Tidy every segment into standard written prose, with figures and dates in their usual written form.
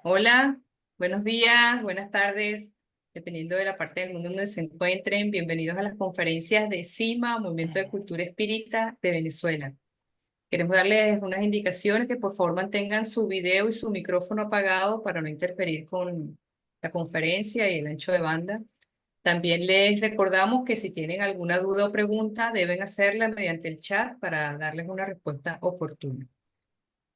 Hola, buenos días, buenas tardes, dependiendo de la parte del mundo donde se encuentren. Bienvenidos a las conferencias de CIMA, Movimiento de Cultura Espírita de Venezuela. Queremos darles unas indicaciones que por favor mantengan su video y su micrófono apagado para no interferir con la conferencia y el ancho de banda. También les recordamos que si tienen alguna duda o pregunta, deben hacerla mediante el chat para darles una respuesta oportuna.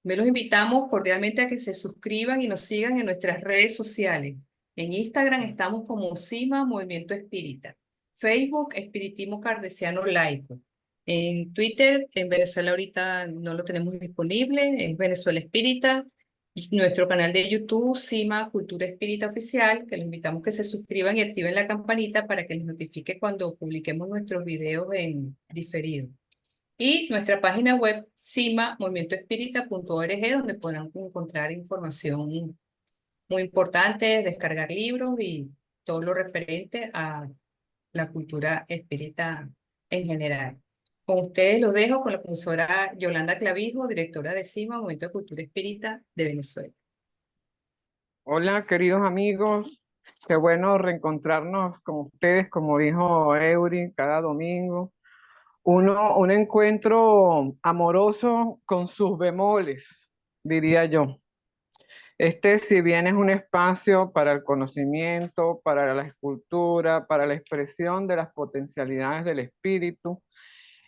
Me los invitamos cordialmente a que se suscriban y nos sigan en nuestras redes sociales. En Instagram estamos como CIMA Movimiento Espírita, Facebook Espiritismo Cardesiano Laico. En Twitter, en Venezuela ahorita no lo tenemos disponible, es Venezuela Espírita. Y nuestro canal de YouTube, CIMA Cultura Espírita Oficial, que los invitamos que se suscriban y activen la campanita para que les notifique cuando publiquemos nuestros videos en diferido. Y nuestra página web cimamovimientoespírita.org, donde podrán encontrar información muy importante, descargar libros y todo lo referente a la cultura espírita en general. Con ustedes los dejo con la profesora Yolanda Clavijo, directora de CIMA, Movimiento de Cultura Espírita de Venezuela. Hola, queridos amigos. Qué bueno reencontrarnos con ustedes, como dijo Eury, cada domingo. Un encuentro amoroso con sus bemoles, diría yo. Este, si bien es un espacio para el conocimiento, para la escultura, para la expresión de las potencialidades del espíritu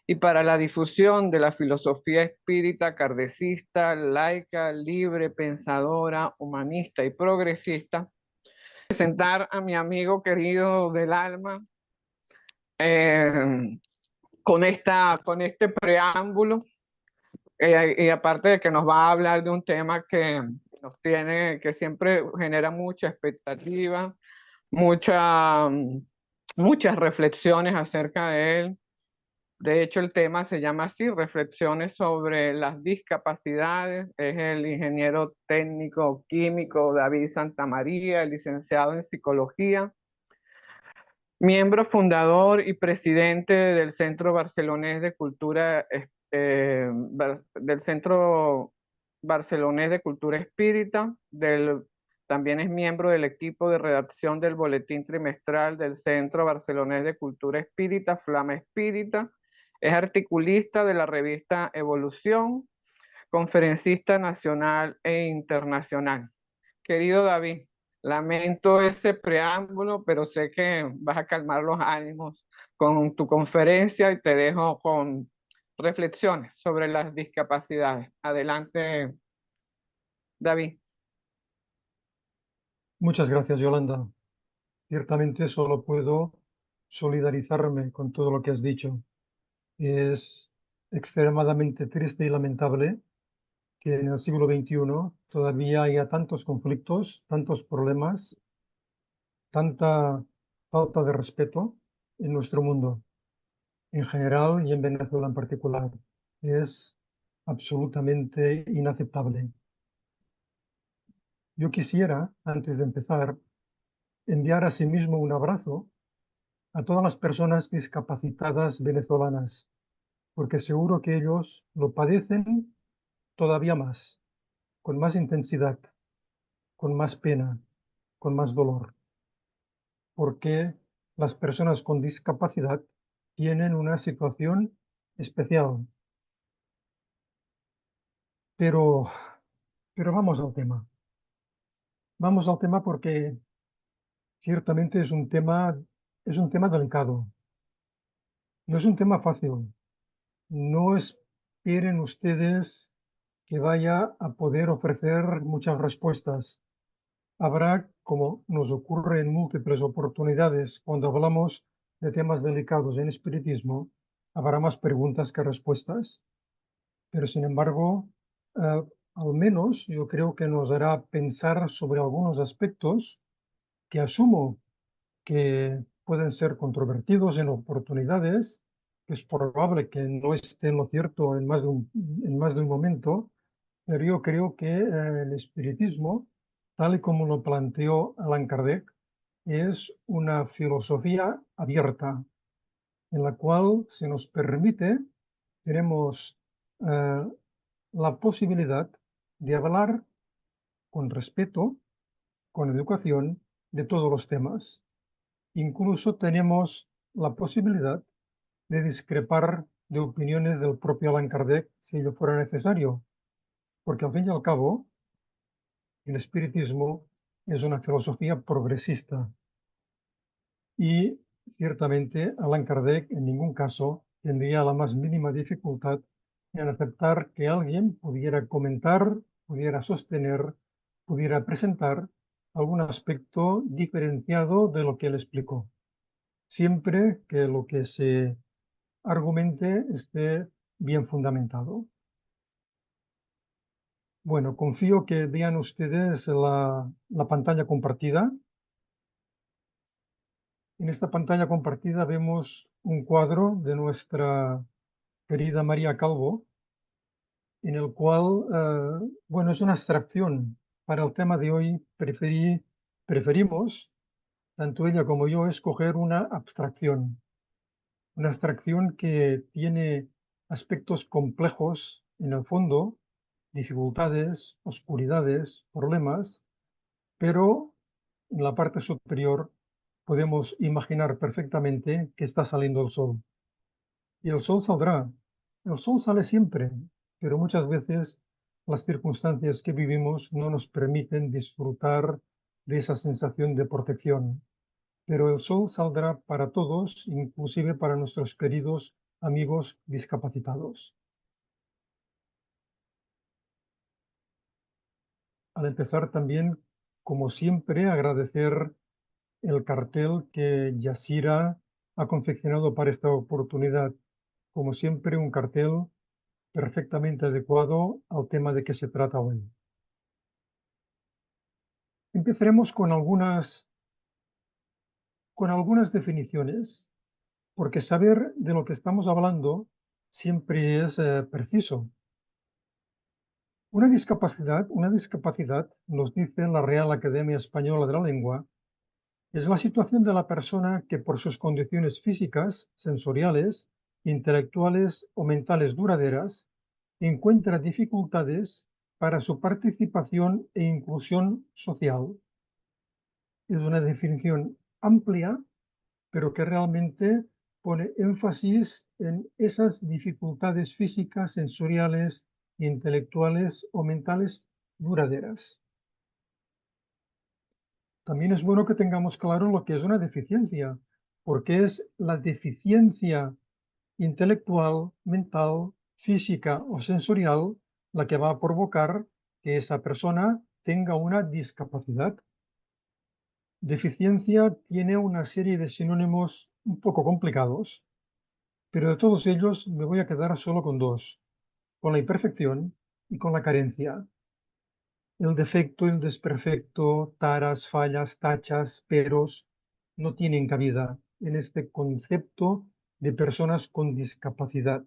y para la difusión de la filosofía espírita kardecista, laica, libre, pensadora, humanista y progresista, presentar a mi amigo querido del alma eh, con este preámbulo y aparte de que nos va a hablar de un tema que nos tiene, que siempre genera mucha expectativa, mucha, muchas reflexiones acerca de él. De hecho, el tema se llama así, Reflexiones sobre las discapacidades. Es el ingeniero técnico químico David Santamaría, licenciado en psicología, miembro fundador y presidente del Centro Barcelonés de Cultura, del Centro Barcelonés de Cultura Espírita, también es miembro del equipo de redacción del boletín trimestral del Centro Barcelonés de Cultura Espírita, Flama Espírita, es articulista de la revista Evolución, conferencista nacional e internacional. Querido David, lamento ese preámbulo, pero sé que vas a calmar los ánimos con tu conferencia y te dejo con reflexiones sobre las discapacidades. Adelante, David. Muchas gracias, Yolanda. Ciertamente solo puedo solidarizarme con todo lo que has dicho. Es extremadamente triste y lamentable que en el siglo XXI todavía haya tantos conflictos, tantos problemas, tanta falta de respeto en nuestro mundo en general y en Venezuela en particular. Es absolutamente inaceptable. Yo quisiera, antes de empezar, enviar asimismo un abrazo a todas las personas discapacitadas venezolanas, porque seguro que ellos lo padecen todavía más, con más intensidad, con más pena, con más dolor, porque las personas con discapacidad tienen una situación especial. Pero, pero vamos al tema. Vamos al tema porque ciertamente es un tema delicado. No es un tema fácil. No esperen ustedes que vaya a poder ofrecer muchas respuestas. Habrá, como nos ocurre en múltiples oportunidades cuando hablamos de temas delicados en espiritismo, habrá más preguntas que respuestas, pero sin embargo, al menos yo creo que nos hará pensar sobre algunos aspectos que asumo que pueden ser controvertidos en oportunidades, que es probable que no esté en lo cierto en más de un momento, pero yo creo que el espiritismo, tal y como lo planteó Allan Kardec, es una filosofía abierta, en la cual se nos permite, tenemos la posibilidad de hablar con respeto con educación de todos los temas. Incluso tenemos la posibilidad de discrepar de opiniones del propio Allan Kardec si ello fuera necesario, porque al fin y al cabo el espiritismo es una filosofía progresista y ciertamente Allan Kardec en ningún caso tendría la más mínima dificultad en aceptar que alguien pudiera comentar, pudiera sostener, pudiera presentar algún aspecto diferenciado de lo que él explicó, siempre que lo que se argumente esté bien fundamentado. Bueno, confío que vean ustedes la pantalla compartida. En esta pantalla compartida vemos un cuadro de nuestra querida María Calvo, en el cual, bueno, es una abstracción. Para el tema de hoy preferimos, tanto ella como yo, escoger una abstracción que tiene aspectos complejos en el fondo, dificultades, oscuridades, problemas, pero en la parte superior podemos imaginar perfectamente que está saliendo el sol. Y el sol saldrá. El sol sale siempre, pero muchas veces las circunstancias que vivimos no nos permiten disfrutar de esa sensación de protección. Pero el sol saldrá para todos, inclusive para nuestros queridos amigos discapacitados. Al empezar también, como siempre, agradecer el cartel que Yasira ha confeccionado para esta oportunidad. Como siempre, un cartel perfectamente adecuado al tema de que se trata hoy. Empezaremos con algunas definiciones, porque saber de lo que estamos hablando siempre es preciso. Una discapacidad, nos dice la Real Academia Española de la Lengua, es la situación de la persona que por sus condiciones físicas, sensoriales, intelectuales o mentales duraderas, encuentra dificultades para su participación e inclusión social. Es una definición amplia, pero que realmente pone énfasis en esas dificultades físicas, sensoriales, intelectuales o mentales duraderas. También es bueno que tengamos claro lo que es una deficiencia, porque es la deficiencia intelectual, mental, física o sensorial la que va a provocar que esa persona tenga una discapacidad. Deficiencia tiene una serie de sinónimos un poco complicados, pero de todos ellos me voy a quedar solo con dos, con la imperfección y con la carencia. El defecto, el desperfecto, taras, fallas, tachas, peros, no tienen cabida en este concepto de personas con discapacidad.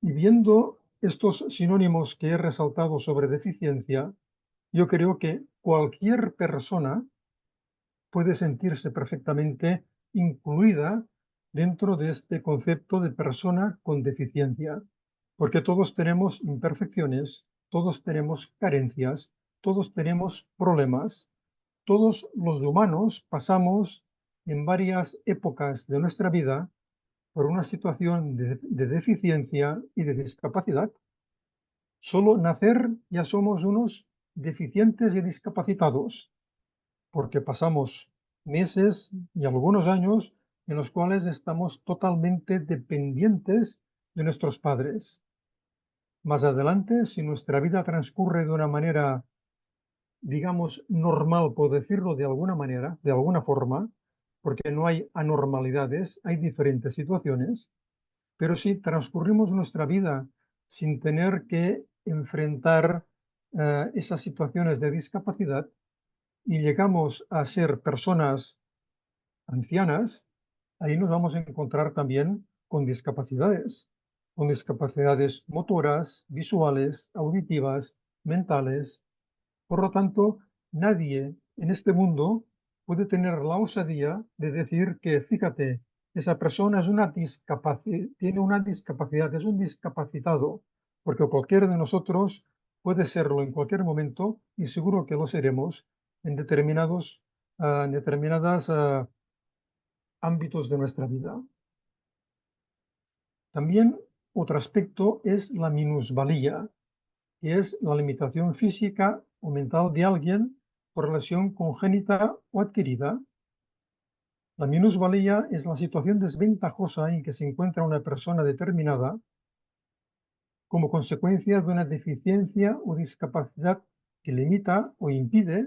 Y viendo estos sinónimos que he resaltado sobre deficiencia, yo creo que cualquier persona puede sentirse perfectamente incluida dentro de este concepto de persona con deficiencia, porque todos tenemos imperfecciones, todos tenemos carencias, todos tenemos problemas, todos los humanos pasamos en varias épocas de nuestra vida por una situación de deficiencia y de discapacidad. Solo nacer ya somos unos deficientes y discapacitados, porque pasamos meses y algunos años en los cuales estamos totalmente dependientes de nuestros padres. Más adelante, si nuestra vida transcurre de una manera, digamos, normal, por decirlo de alguna manera, de alguna forma, porque no hay anormalidades, hay diferentes situaciones, pero si transcurrimos nuestra vida sin tener que enfrentar esas situaciones de discapacidad y llegamos a ser personas ancianas, ahí nos vamos a encontrar también con discapacidades motoras, visuales, auditivas, mentales. Por lo tanto, nadie en este mundo puede tener la osadía de decir que, fíjate, esa persona es tiene una discapacidad, es un discapacitado, porque cualquiera de nosotros puede serlo en cualquier momento y seguro que lo seremos en determinados ámbitos de nuestra vida. También otro aspecto es la minusvalía, que es la limitación física o mental de alguien por lesión congénita o adquirida. La minusvalía es la situación desventajosa en que se encuentra una persona determinada como consecuencia de una deficiencia o discapacidad que limita o impide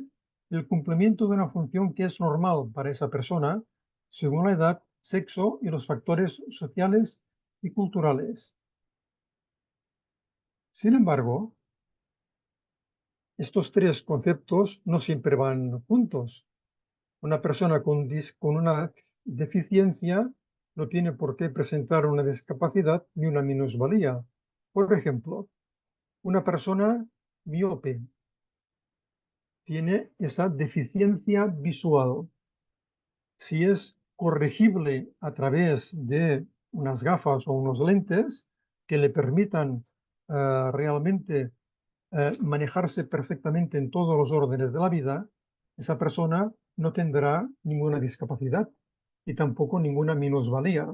el cumplimiento de una función que es normal para esa persona según la edad, sexo y los factores sociales y culturales. Sin embargo, estos tres conceptos no siempre van juntos. Una persona con una deficiencia no tiene por qué presentar una discapacidad ni una minusvalía. Por ejemplo, una persona miope tiene esa deficiencia visual. Si es corregible a través de unas gafas o unos lentes que le permitan realmente manejarse perfectamente en todos los órdenes de la vida, esa persona no tendrá ninguna discapacidad y tampoco ninguna minusvalía.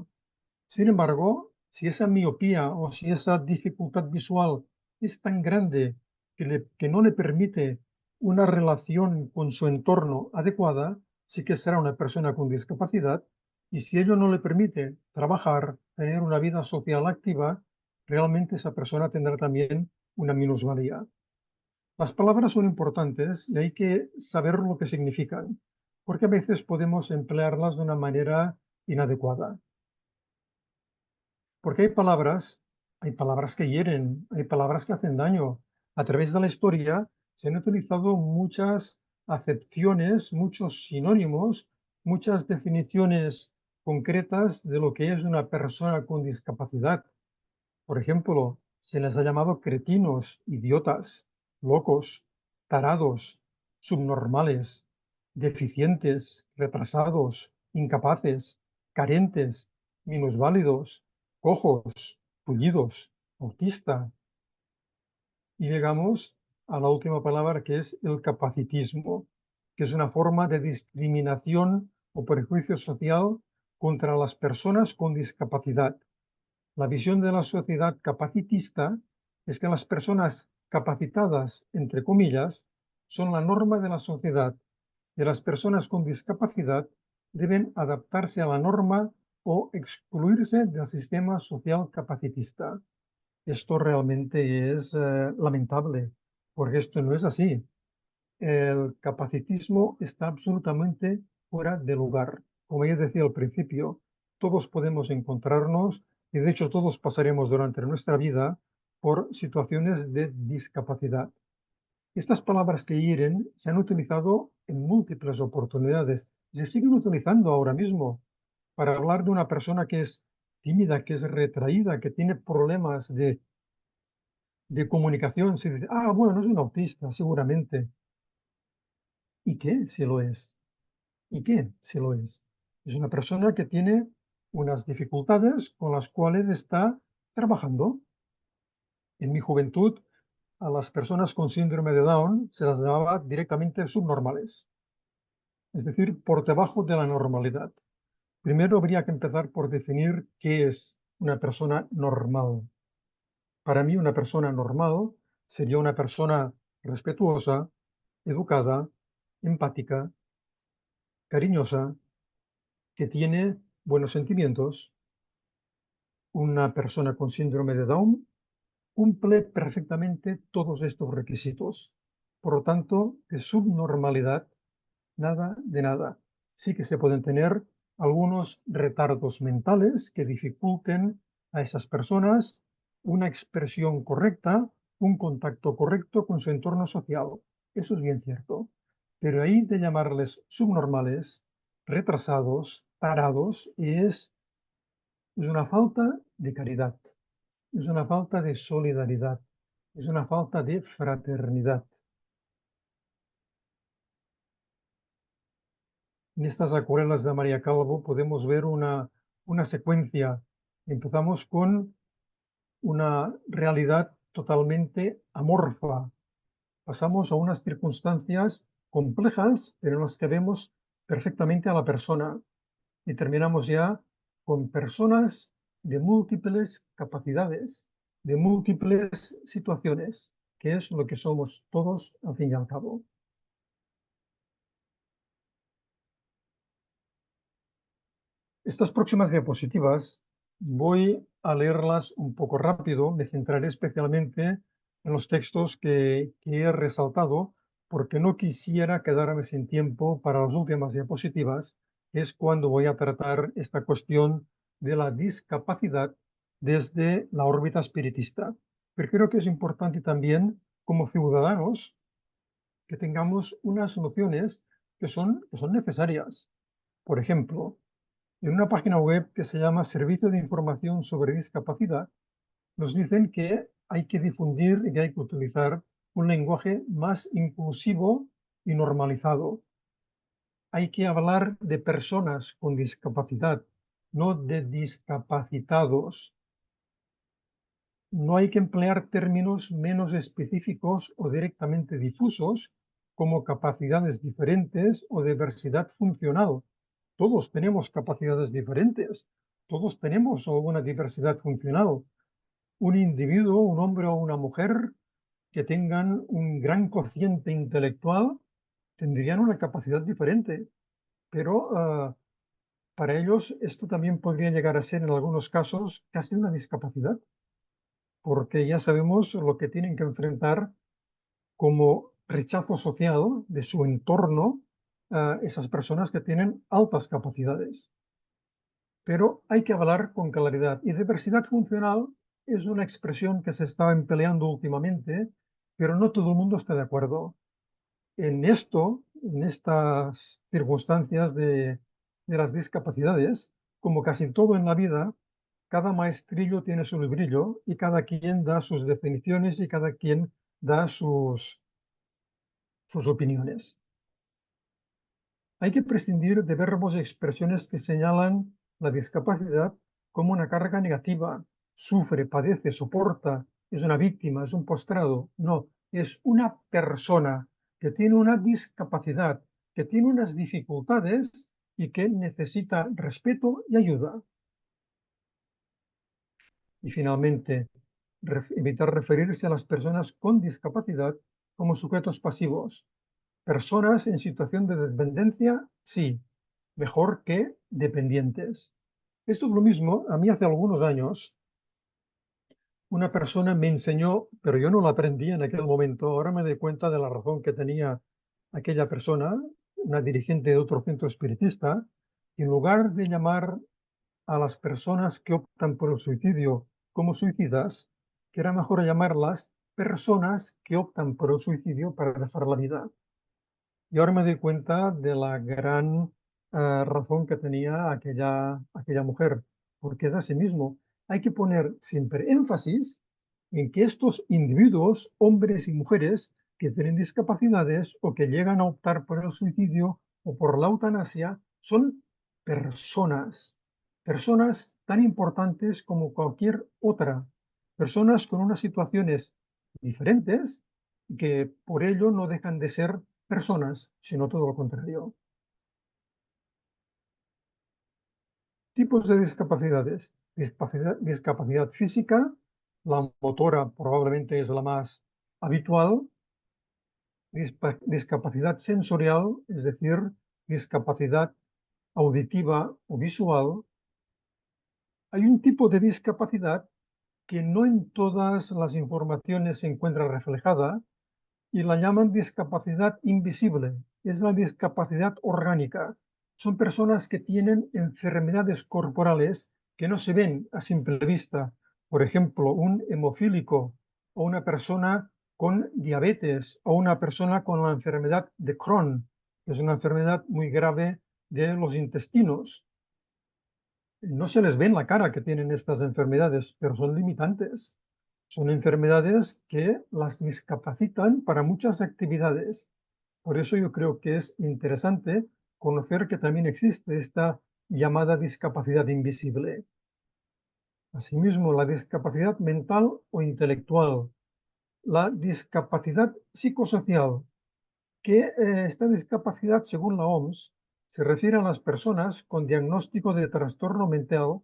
Sin embargo, si esa miopía o si esa dificultad visual es tan grande que no le permite una relación con su entorno adecuada, sí que será una persona con discapacidad, y si ello no le permite trabajar, tener una vida social activa, realmente esa persona tendrá también una minusvalía. Las palabras son importantes y hay que saber lo que significan, porque a veces podemos emplearlas de una manera inadecuada. Porque hay palabras que hieren, hay palabras que hacen daño. A través de la historia se han utilizado muchas acepciones, muchos sinónimos, muchas definiciones concretas de lo que es una persona con discapacidad. Por ejemplo, se les ha llamado cretinos, idiotas, locos, tarados, subnormales, deficientes, retrasados, incapaces, carentes, minusválidos, cojos, tullidos, autista. Y llegamos a la última palabra, que es el capacitismo, que es una forma de discriminación o prejuicio social contra las personas con discapacidad. La visión de la sociedad capacitista es que las personas capacitadas, entre comillas, son la norma de la sociedad y las personas con discapacidad deben adaptarse a la norma o excluirse del sistema social capacitista. Esto realmente es lamentable, porque esto no es así. El capacitismo está absolutamente fuera de lugar. Como ya decía al principio, todos podemos encontrarnos y de hecho todos pasaremos durante nuestra vida por situaciones de discapacidad. Estas palabras que hieren se han utilizado en múltiples oportunidades y se siguen utilizando ahora mismo para hablar de una persona que es tímida, que es retraída, que tiene problemas de comunicación. Se dice, ah, bueno, no es un autista, seguramente. ¿Y qué si lo es? ¿Y qué si lo es? Es una persona que tiene unas dificultades con las cuales está trabajando. En mi juventud, a las personas con síndrome de Down se las llamaba directamente subnormales, es decir, por debajo de la normalidad. Primero habría que empezar por definir qué es una persona normal. Para mí, una persona normal sería una persona respetuosa, educada, empática, cariñosa, que tiene buenos sentimientos. Una persona con síndrome de Down cumple perfectamente todos estos requisitos. Por lo tanto, de subnormalidad, nada de nada. Sí que se pueden tener algunos retardos mentales que dificulten a esas personas una expresión correcta, un contacto correcto con su entorno social. Eso es bien cierto. Pero ahí de llamarles subnormales, retrasados, tarados, es una falta de caridad, es una falta de solidaridad, es una falta de fraternidad. En estas acuarelas de María Calvo podemos ver una secuencia. Empezamos con una realidad totalmente amorfa. Pasamos a unas circunstancias complejas, pero en las que vemos perfectamente a la persona y terminamos ya con personas de múltiples capacidades, de múltiples situaciones, que es lo que somos todos al fin y al cabo. Estas próximas diapositivas voy a leerlas un poco rápido, me centraré especialmente en los textos que he resaltado porque no quisiera quedarme sin tiempo para las últimas diapositivas, que es cuando voy a tratar esta cuestión de la discapacidad desde la órbita espiritista. Pero creo que es importante también, como ciudadanos, que tengamos unas nociones que son necesarias. Por ejemplo, en una página web que se llama Servicio de Información sobre Discapacidad, nos dicen que hay que difundir y que hay que utilizar un lenguaje más inclusivo y normalizado. Hay que hablar de personas con discapacidad, no de discapacitados. No hay que emplear términos menos específicos o directamente difusos como capacidades diferentes o diversidad funcional. Todos tenemos capacidades diferentes, todos tenemos alguna diversidad funcional. Un individuo, un hombre o una mujer que tengan un gran cociente intelectual tendrían una capacidad diferente, pero para ellos esto también podría llegar a ser en algunos casos casi una discapacidad, porque ya sabemos lo que tienen que enfrentar como rechazo social de su entorno a esas personas que tienen altas capacidades. Pero hay que hablar con claridad. Y diversidad funcional es una expresión que se está empleando últimamente, pero no todo el mundo está de acuerdo. En esto, en estas circunstancias de las discapacidades, como casi todo en la vida, cada maestrillo tiene su librillo y cada quien da sus definiciones y cada quien da sus opiniones. Hay que prescindir de verbos y expresiones que señalan la discapacidad como una carga negativa. Sufre, padece, soporta, es una víctima, es un postrado. No, es una persona que tiene una discapacidad, que tiene unas dificultades y que necesita respeto y ayuda. Y finalmente, evitar referirse a las personas con discapacidad como sujetos pasivos. Personas en situación de dependencia, sí, mejor que dependientes. Esto es lo mismo, a mí hace algunos años, una persona me enseñó, pero yo no lo aprendí en aquel momento, ahora me doy cuenta de la razón que tenía aquella persona, una dirigente de otro centro espiritista, que en lugar de llamar a las personas que optan por el suicidio como suicidas, que era mejor llamarlas personas que optan por el suicidio para dejar la vida. Y ahora me doy cuenta de la gran razón que tenía aquella mujer, porque es así mismo. Hay que poner siempre énfasis en que estos individuos, hombres y mujeres, que tienen discapacidades o que llegan a optar por el suicidio o por la eutanasia, son personas, personas tan importantes como cualquier otra, personas con unas situaciones diferentes que por ello no dejan de ser personas, sino todo lo contrario. Tipos de discapacidades. Discapacidad física, la motora probablemente es la más habitual. Discapacidad sensorial, es decir, discapacidad auditiva o visual. Hay un tipo de discapacidad que no en todas las informaciones se encuentra reflejada y la llaman discapacidad invisible. Es la discapacidad orgánica. Son personas que tienen enfermedades corporales que no se ven a simple vista. Por ejemplo, un hemofílico o una persona con diabetes o una persona con la enfermedad de Crohn, que es una enfermedad muy grave de los intestinos. No se les ve en la cara que tienen estas enfermedades, pero son limitantes. Son enfermedades que las discapacitan para muchas actividades. Por eso yo creo que es interesante conocer que también existe esta llamada discapacidad invisible. Asimismo, la discapacidad mental o intelectual, la discapacidad psicosocial, que esta discapacidad, según la OMS, se refiere a las personas con diagnóstico de trastorno mental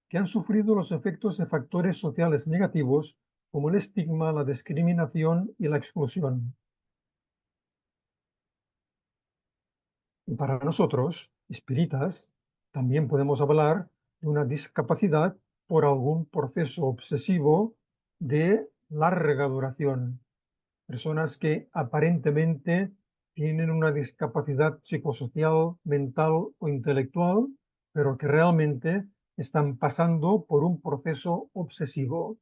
que han sufrido los efectos de factores sociales negativos como el estigma, la discriminación y la exclusión. Y para nosotros, espíritas, también podemos hablar de una discapacidad por algún proceso obsesivo de larga duración. Personas que aparentemente tienen una discapacidad psicosocial, mental o intelectual, pero que realmente están pasando por un proceso obsesivo.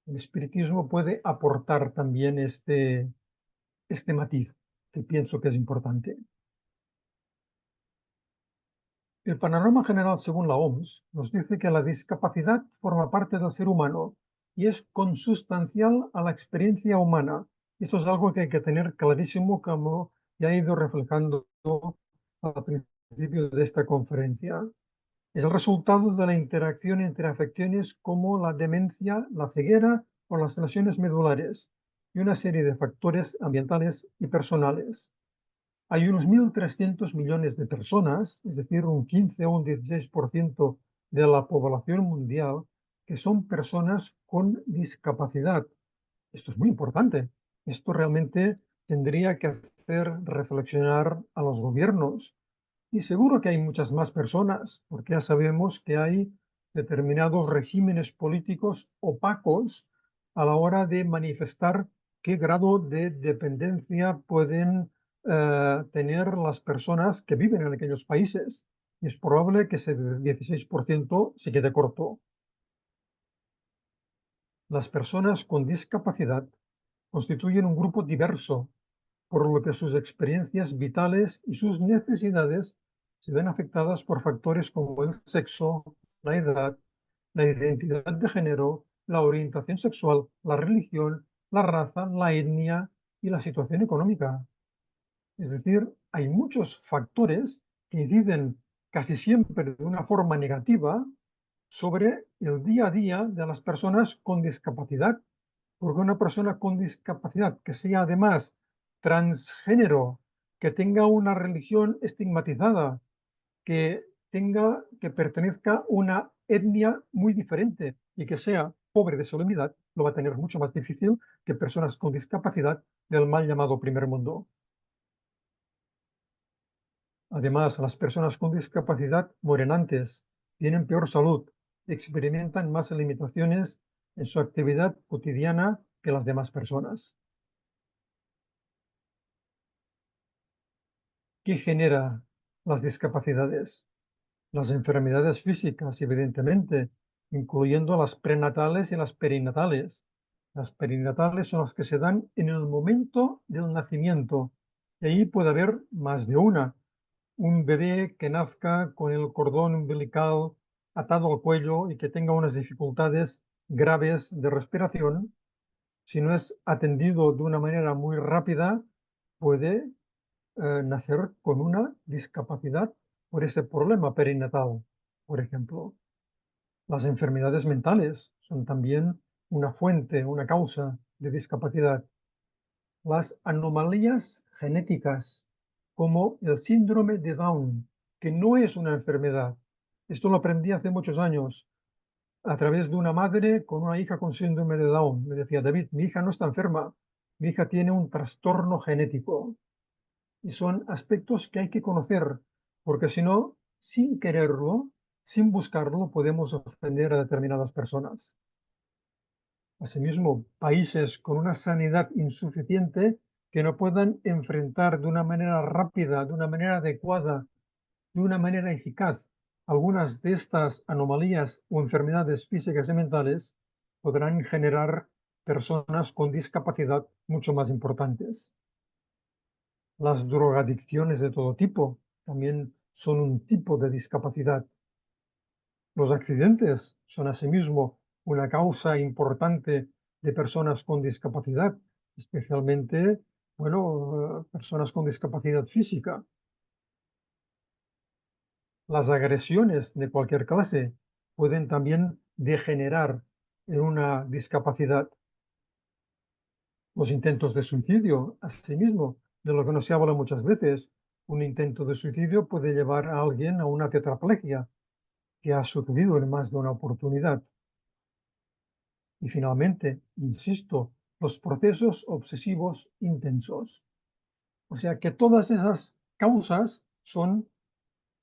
El espiritismo puede aportar también este matiz, que pienso que es importante. El panorama general según la OMS nos dice que la discapacidad forma parte del ser humano y es consustancial a la experiencia humana. Esto es algo que hay que tener clarísimo, como ya he ido reflejando al principio de esta conferencia. Es el resultado de la interacción entre afecciones como la demencia, la ceguera o las lesiones medulares y una serie de factores ambientales y personales. Hay unos 1.300 millones de personas, es decir, un 15 o un 16% de la población mundial, que son personas con discapacidad. Esto es muy importante. Esto realmente tendría que hacer reflexionar a los gobiernos. Y seguro que hay muchas más personas, porque ya sabemos que hay determinados regímenes políticos opacos a la hora de manifestar qué grado de dependencia pueden tener las personas que viven en aquellos países. Y es probable que ese 16% se quede corto. Las personas con discapacidad constituyen un grupo diverso, por lo que sus experiencias vitales y sus necesidades se ven afectadas por factores como el sexo, la edad, la identidad de género, la orientación sexual, la religión, la raza, la etnia y la situación económica. Es decir, hay muchos factores que inciden casi siempre de una forma negativa sobre el día a día de las personas con discapacidad, porque una persona con discapacidad que sea además transgénero, que tenga una religión estigmatizada, que pertenezca a una etnia muy diferente y que sea pobre de solemnidad, lo va a tener mucho más difícil que personas con discapacidad del mal llamado primer mundo. Además, las personas con discapacidad mueren antes, tienen peor salud, experimentan más limitaciones en su actividad cotidiana que las demás personas. ¿Qué genera las discapacidades? Las enfermedades físicas, evidentemente, incluyendo las prenatales y las perinatales. Las perinatales son las que se dan en el momento del nacimiento. Y ahí puede haber más de una. Un bebé que nazca con el cordón umbilical atado al cuello y que tenga unas dificultades graves de respiración, si no es atendido de una manera muy rápida, puede nacer con una discapacidad por ese problema perinatal, por ejemplo. Las enfermedades mentales son también una fuente, una causa de discapacidad. Las anomalías genéticas, como el síndrome de Down, que no es una enfermedad. Esto lo aprendí hace muchos años a través de una madre con una hija con síndrome de Down. Me decía, David, mi hija no está enferma, mi hija tiene un trastorno genético. Y son aspectos que hay que conocer, porque si no, sin quererlo, sin buscarlo, podemos ofender a determinadas personas. Asimismo, países con una sanidad insuficiente que no puedan enfrentar de una manera rápida, de una manera adecuada, de una manera eficaz algunas de estas anomalías o enfermedades físicas y mentales, podrán generar personas con discapacidad mucho más importantes. Las drogadicciones de todo tipo también son un tipo de discapacidad. Los accidentes son asimismo una causa importante de personas con discapacidad, especialmente, personas con discapacidad física. Las agresiones de cualquier clase pueden también degenerar en una discapacidad. Los intentos de suicidio, asimismo, de lo que no se habla muchas veces. Un intento de suicidio puede llevar a alguien a una tetraplegia, que ha sucedido en más de una oportunidad. Y finalmente, insisto, los procesos obsesivos intensos. O sea que todas esas causas son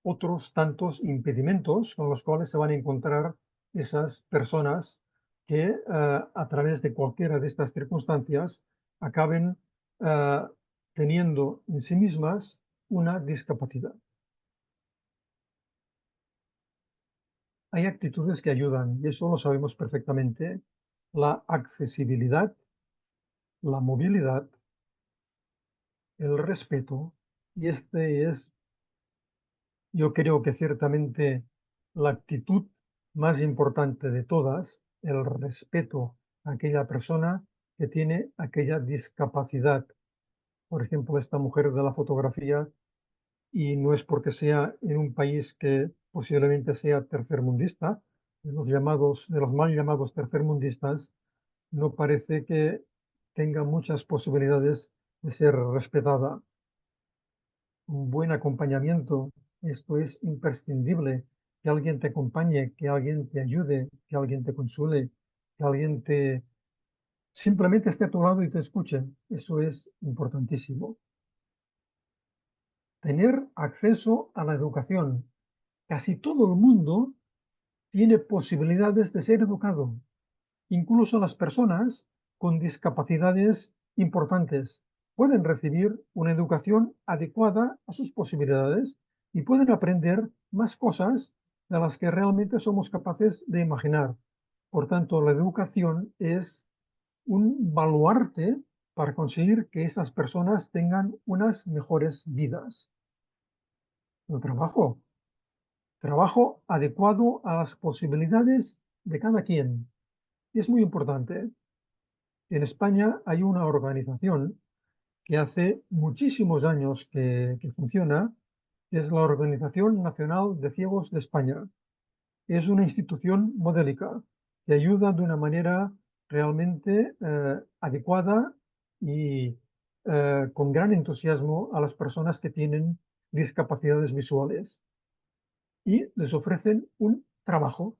otros tantos impedimentos con los cuales se van a encontrar esas personas que a través de cualquiera de estas circunstancias acaben eh, teniendo en sí mismas una discapacidad. Hay actitudes que ayudan y eso lo sabemos perfectamente. La accesibilidad, la movilidad, el respeto, y este es, yo creo que ciertamente, la actitud más importante de todas, el respeto a aquella persona que tiene aquella discapacidad. Por ejemplo, esta mujer de la fotografía, y no es porque sea en un país que posiblemente sea tercermundista, de los mal llamados tercermundistas, no parece que tenga muchas posibilidades de ser respetada. Un buen acompañamiento, esto es imprescindible, que alguien te acompañe, que alguien te ayude, que alguien te consule, que alguien te simplemente esté a tu lado y te escuche, eso es importantísimo. Tener acceso a la educación. Casi todo el mundo tiene posibilidades de ser educado, incluso las personas con discapacidades importantes pueden recibir una educación adecuada a sus posibilidades y pueden aprender más cosas de las que realmente somos capaces de imaginar. Por tanto, la educación es un baluarte para conseguir que esas personas tengan unas mejores vidas. El trabajo adecuado a las posibilidades de cada quien. Es muy importante. En España hay una organización que hace muchísimos años que funciona, que es la Organización Nacional de Ciegos de España. Es una institución modélica que ayuda de una manera realmente adecuada y con gran entusiasmo a las personas que tienen discapacidades visuales y les ofrecen un trabajo.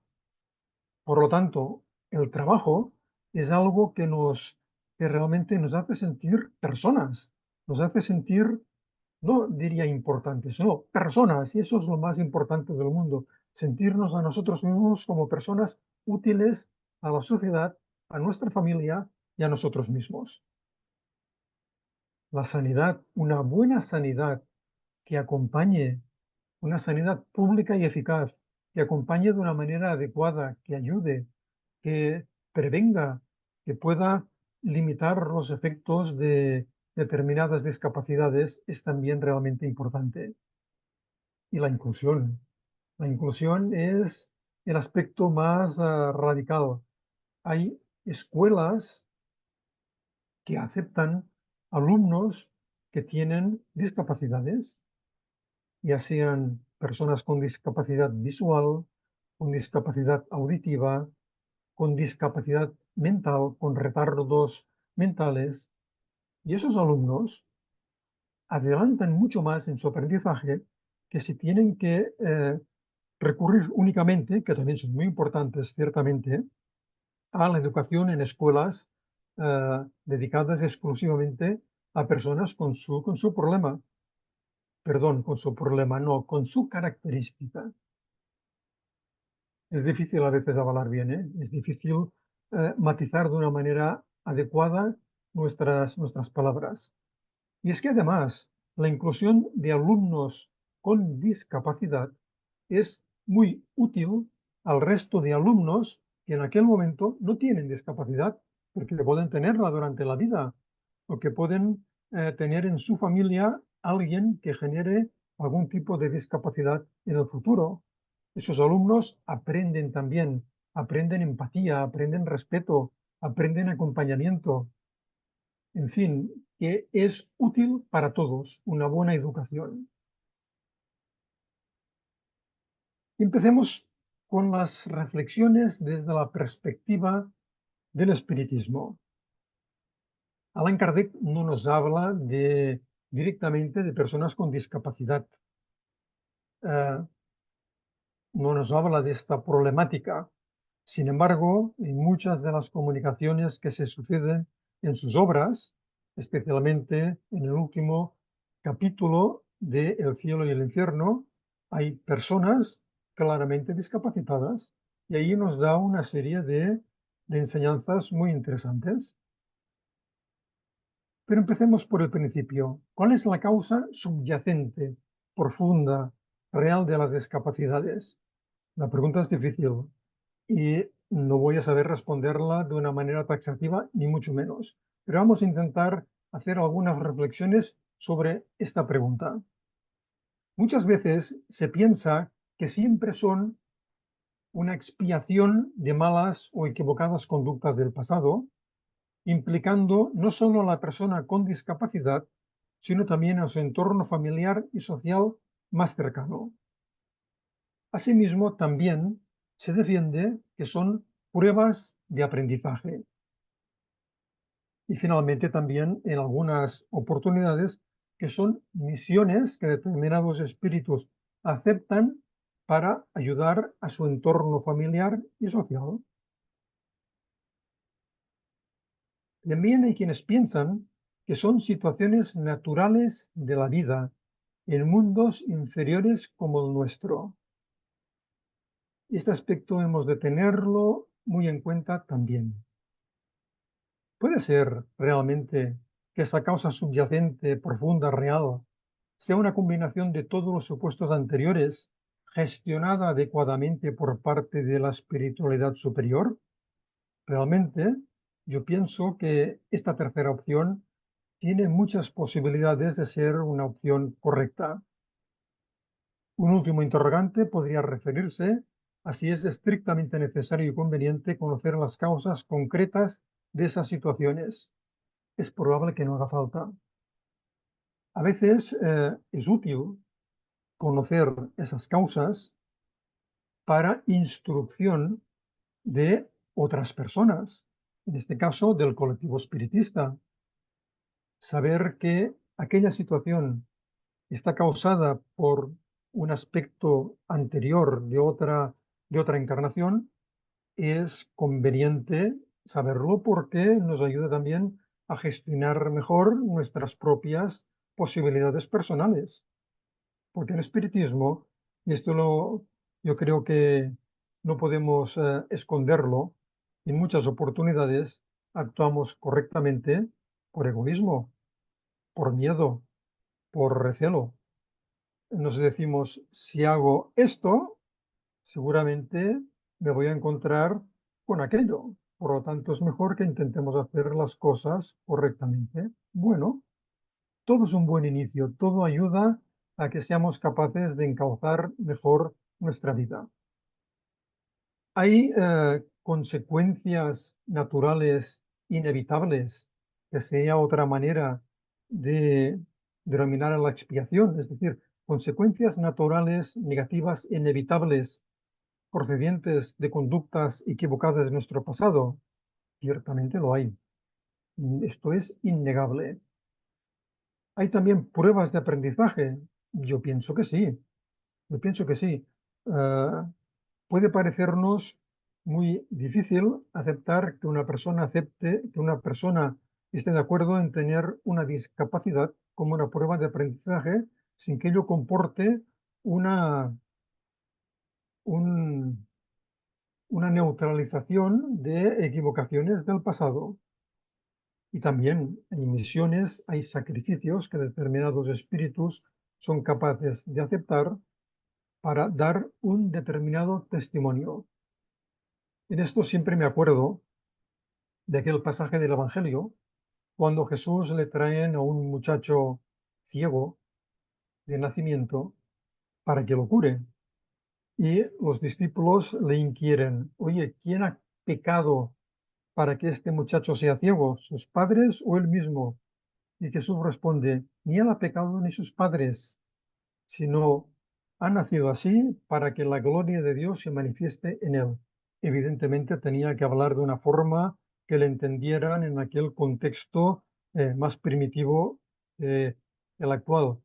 Por lo tanto, el trabajo es algo que realmente nos hace sentir personas, nos hace sentir, no diría importantes, no, personas, y eso es lo más importante del mundo, sentirnos a nosotros mismos como personas útiles a la sociedad, a nuestra familia y a nosotros mismos. La sanidad, una buena sanidad que acompañe, una sanidad pública y eficaz, que acompañe de una manera adecuada, que ayude, que prevenga, que pueda limitar los efectos de determinadas discapacidades, es también realmente importante. Y la inclusión. La inclusión es el aspecto más radical. Hay escuelas que aceptan alumnos que tienen discapacidades, ya sean personas con discapacidad visual, con discapacidad auditiva, con discapacidad mental, con retardos mentales, y esos alumnos adelantan mucho más en su aprendizaje que si tienen que recurrir únicamente, que también son muy importantes ciertamente, a la educación en escuelas dedicadas exclusivamente a personas con su problema, perdón, con su problema, no, con su característica. Es difícil a veces avalar bien, ¿eh? Es difícil matizar de una manera adecuada nuestras palabras. Y es que además la inclusión de alumnos con discapacidad es muy útil al resto de alumnos que en aquel momento no tienen discapacidad, porque pueden tenerla durante la vida, o que pueden tener en su familia alguien que genere algún tipo de discapacidad en el futuro. Esos alumnos aprenden también, aprenden empatía, aprenden respeto, aprenden acompañamiento, en fin, que es útil para todos una buena educación. Empecemos con las reflexiones desde la perspectiva del espiritismo. Allan Kardec no nos habla directamente de personas con discapacidad. No nos habla de esta problemática. Sin embargo, en muchas de las comunicaciones que se suceden en sus obras, especialmente en el último capítulo de El cielo y el infierno, hay personas claramente discapacitadas y ahí nos da una serie de enseñanzas muy interesantes. Pero empecemos por el principio. ¿Cuál es la causa subyacente, profunda, real de las discapacidades? La pregunta es difícil y no voy a saber responderla de una manera taxativa, ni mucho menos. Pero vamos a intentar hacer algunas reflexiones sobre esta pregunta. Muchas veces se piensa que siempre son una expiación de malas o equivocadas conductas del pasado, implicando no solo a la persona con discapacidad, sino también a su entorno familiar y social más cercano. Asimismo, también se defiende que son pruebas de aprendizaje. Y finalmente también en algunas oportunidades que son misiones que determinados espíritus aceptan para ayudar a su entorno familiar y social. También hay quienes piensan que son situaciones naturales de la vida en mundos inferiores como el nuestro. Este aspecto hemos de tenerlo muy en cuenta también. ¿Puede ser realmente que esa causa subyacente, profunda, real, sea una combinación de todos los supuestos anteriores, gestionada adecuadamente por parte de la espiritualidad superior? Realmente, yo pienso que esta tercera opción tiene muchas posibilidades de ser una opción correcta. Un último interrogante podría referirse a si es estrictamente necesario y conveniente conocer las causas concretas de esas situaciones. Es probable que no haga falta. A veces es útil conocer esas causas para instrucción de otras personas, en este caso del colectivo espiritista. Saber que aquella situación está causada por un aspecto anterior de otra encarnación, es conveniente saberlo porque nos ayuda también a gestionar mejor nuestras propias posibilidades personales. Porque el espiritismo, y yo creo que no podemos esconderlo, en muchas oportunidades actuamos correctamente por egoísmo, por miedo, por recelo. Nos decimos, si hago esto, seguramente me voy a encontrar con aquello. Por lo tanto, es mejor que intentemos hacer las cosas correctamente. Bueno, todo es un buen inicio, todo ayuda a que seamos capaces de encauzar mejor nuestra vida. Hay consecuencias naturales inevitables, que sería otra manera de denominar la expiación, es decir, consecuencias naturales negativas inevitables procedientes de conductas equivocadas de nuestro pasado. Ciertamente lo hay. Esto es innegable. ¿Hay también pruebas de aprendizaje? Yo pienso que sí. Yo pienso que sí. Puede parecernos muy difícil aceptar que una persona esté de acuerdo en tener una discapacidad como una prueba de aprendizaje sin que ello comporte una, un- una neutralización de equivocaciones del pasado. Y también hay misiones, hay sacrificios que determinados espíritus son capaces de aceptar para dar un determinado testimonio. En esto siempre me acuerdo de aquel pasaje del Evangelio, cuando Jesús le traen a un muchacho ciego de nacimiento para que lo cure. Y los discípulos le inquieren, oye, ¿quién ha pecado para que este muchacho sea ciego? ¿Sus padres o él mismo? Y Jesús responde, ni él ha pecado ni sus padres, sino ha nacido así para que la gloria de Dios se manifieste en él. Evidentemente tenía que hablar de una forma que le entendieran en aquel contexto más primitivo que el actual.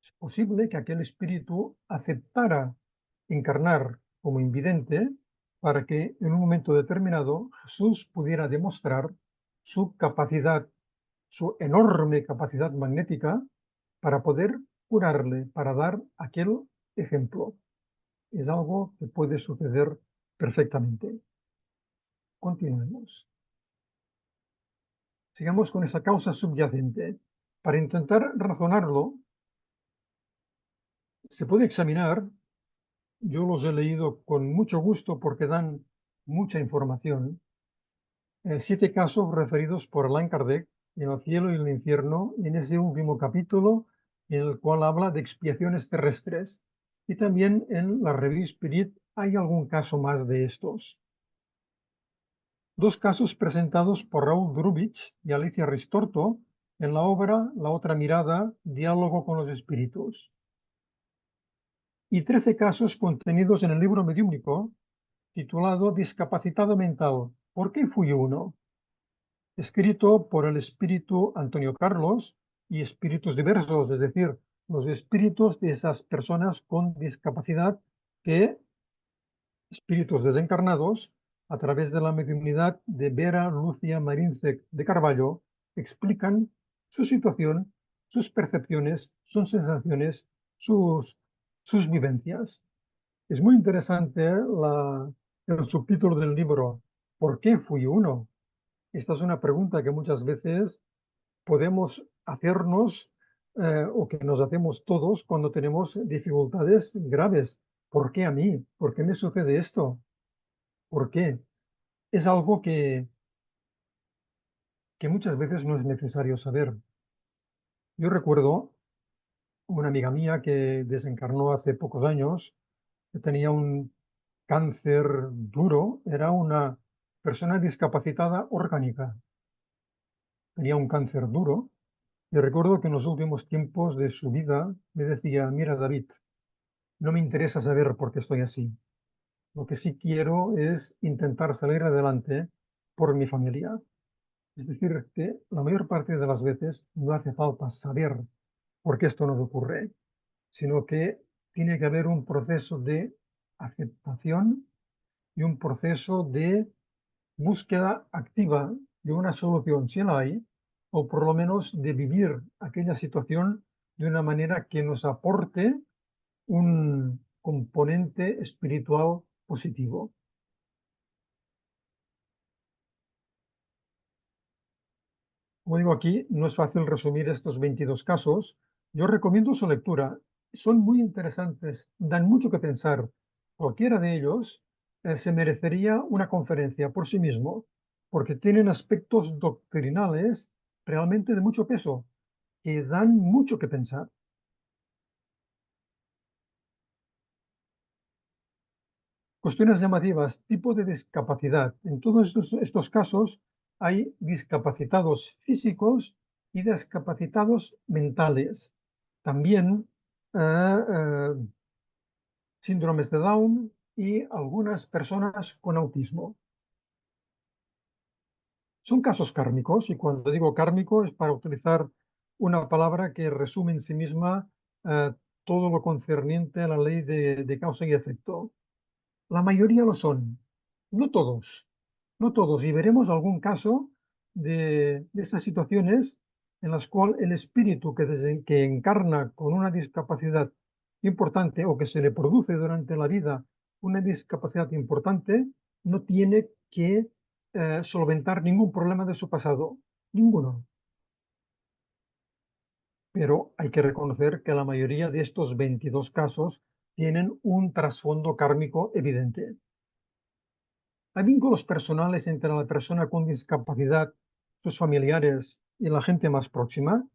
Es posible que aquel espíritu aceptara encarnar como invidente para que en un momento determinado Jesús pudiera demostrar su capacidad, su enorme capacidad magnética para poder curarle, para dar aquel ejemplo. Es algo que puede suceder perfectamente. Continuemos. Sigamos con esa causa subyacente. Para intentar razonarlo, se puede examinar, yo los he leído con mucho gusto porque dan mucha información, 7 casos referidos por Allan Kardec en el cielo y el infierno, en ese último capítulo en el cual habla de expiaciones terrestres. Y también en la Revue Spirit hay algún caso más de estos. 2 casos presentados por Raúl Drubich y Alicia Ristorto en la obra La otra mirada, Diálogo con los espíritus. Y 13 casos contenidos en el libro mediúmnico titulado Discapacitado mental, ¿por qué fui uno?, escrito por el espíritu Antonio Carlos y espíritus diversos, es decir, los espíritus de esas personas con discapacidad que, espíritus desencarnados, a través de la mediunidad de Vera Lucia Marincek de Carballo, explican su situación, sus percepciones, sus sensaciones, sus vivencias. Es muy interesante el subtítulo del libro, ¿por qué fui uno? Esta es una pregunta que muchas veces podemos hacernos o que nos hacemos todos cuando tenemos dificultades graves. ¿Por qué a mí? ¿Por qué me sucede esto? ¿Por qué? Es algo que muchas veces no es necesario saber. Yo recuerdo una amiga mía que desencarnó hace pocos años, que tenía un cáncer duro, era una persona discapacitada orgánica. Tenía un cáncer duro y recuerdo que en los últimos tiempos de su vida me decía, mira David, no me interesa saber por qué estoy así. Lo que sí quiero es intentar salir adelante por mi familia. Es decir, que la mayor parte de las veces no hace falta saber por qué esto nos ocurre, sino que tiene que haber un proceso de aceptación y un proceso de búsqueda activa de una solución, si la hay, o por lo menos de vivir aquella situación de una manera que nos aporte un componente espiritual positivo. Como digo aquí, no es fácil resumir estos 22 casos. Yo recomiendo su lectura. Son muy interesantes, dan mucho que pensar. Cualquiera de ellos se merecería una conferencia por sí mismo, porque tienen aspectos doctrinales realmente de mucho peso, que dan mucho que pensar. Cuestiones llamativas, tipo de discapacidad. En todos estos casos hay discapacitados físicos y discapacitados mentales. También síndromes de Down y algunas personas con autismo. Son casos kármicos, y cuando digo kármico es para utilizar una palabra que resume en sí misma todo lo concerniente a la ley de causa y efecto. La mayoría lo son, no todos, no todos, y veremos algún caso de esas situaciones en las cuales el espíritu que encarna con una discapacidad importante o que se le produce durante la vida una discapacidad importante, no tiene que solventar ningún problema de su pasado, ninguno. Pero hay que reconocer que la mayoría de estos 22 casos tienen un trasfondo kármico evidente. Hay vínculos personales entre la persona con discapacidad, sus familiares y la gente más próxima.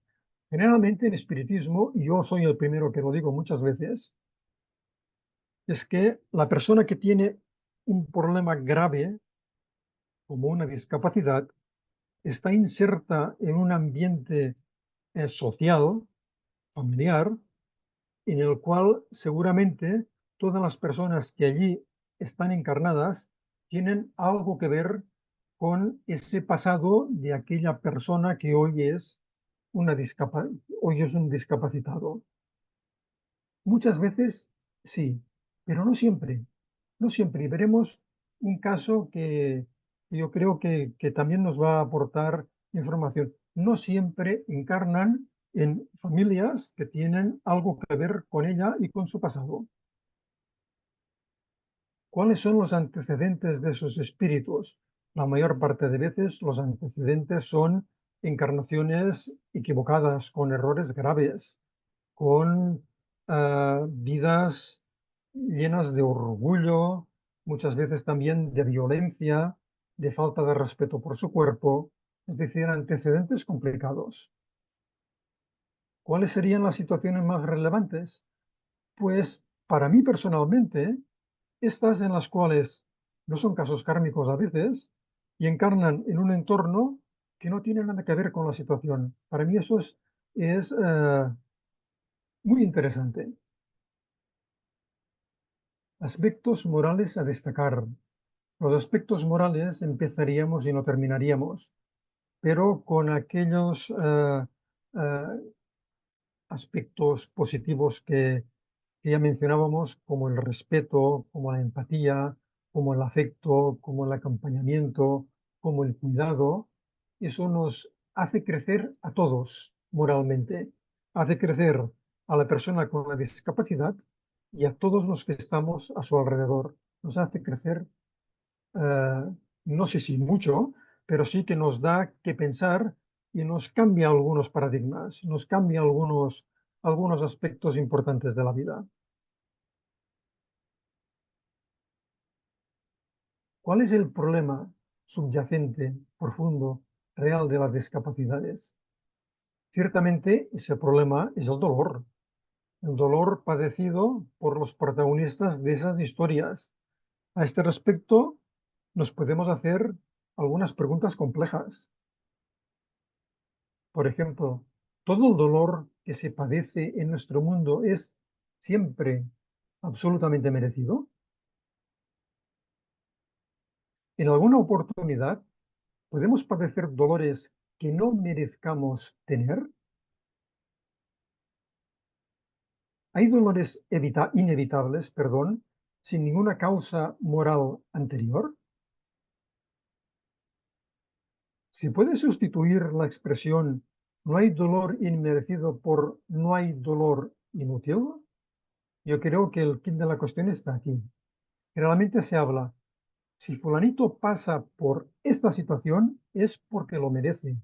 Generalmente en espiritismo, y yo soy el primero que lo digo muchas veces, es que la persona que tiene un problema grave, como una discapacidad, está inserta en un ambiente social, familiar, en el cual seguramente todas las personas que allí están encarnadas tienen algo que ver con ese pasado de aquella persona que hoy es hoy es un discapacitado. Muchas veces sí, pero no siempre. No siempre. Y veremos un caso que yo creo que también nos va a aportar información. No siempre encarnan en familias que tienen algo que ver con ella y con su pasado. ¿Cuáles son los antecedentes de esos espíritus? La mayor parte de veces los antecedentes son encarnaciones equivocadas, con errores graves, con vidas llenas de orgullo, muchas veces también de violencia, de falta de respeto por su cuerpo, es decir, antecedentes complicados. ¿Cuáles serían las situaciones más relevantes? Pues para mí personalmente, estas en las cuales no son casos kármicos a veces y encarnan en un entorno que no tiene nada que ver con la situación. Para mí eso es muy interesante. Aspectos morales a destacar. Los aspectos morales empezaríamos y no terminaríamos, pero con aquellos eh, aspectos positivos que ya mencionábamos, como el respeto, como la empatía, como el afecto, como el acompañamiento, como el cuidado, eso nos hace crecer a todos moralmente, hace crecer a la persona con la discapacidad y a todos los que estamos a su alrededor. Nos hace crecer, no sé si mucho, pero sí que nos da que pensar y nos cambia algunos paradigmas, nos cambia algunos aspectos importantes de la vida. ¿Cuál es el problema subyacente, profundo, real de las discapacidades? Ciertamente ese problema es el dolor padecido por los protagonistas de esas historias. A este respecto, nos podemos hacer algunas preguntas complejas. Por ejemplo, ¿todo el dolor que se padece en nuestro mundo es siempre absolutamente merecido? En alguna oportunidad, ¿podemos padecer dolores que no merezcamos tener? ¿Hay dolores inevitables, sin ninguna causa moral anterior? ¿Se puede sustituir la expresión no hay dolor inmerecido por no hay dolor inútil? Yo creo que el kit de la cuestión está aquí. Generalmente se habla, si fulanito pasa por esta situación es porque lo merece.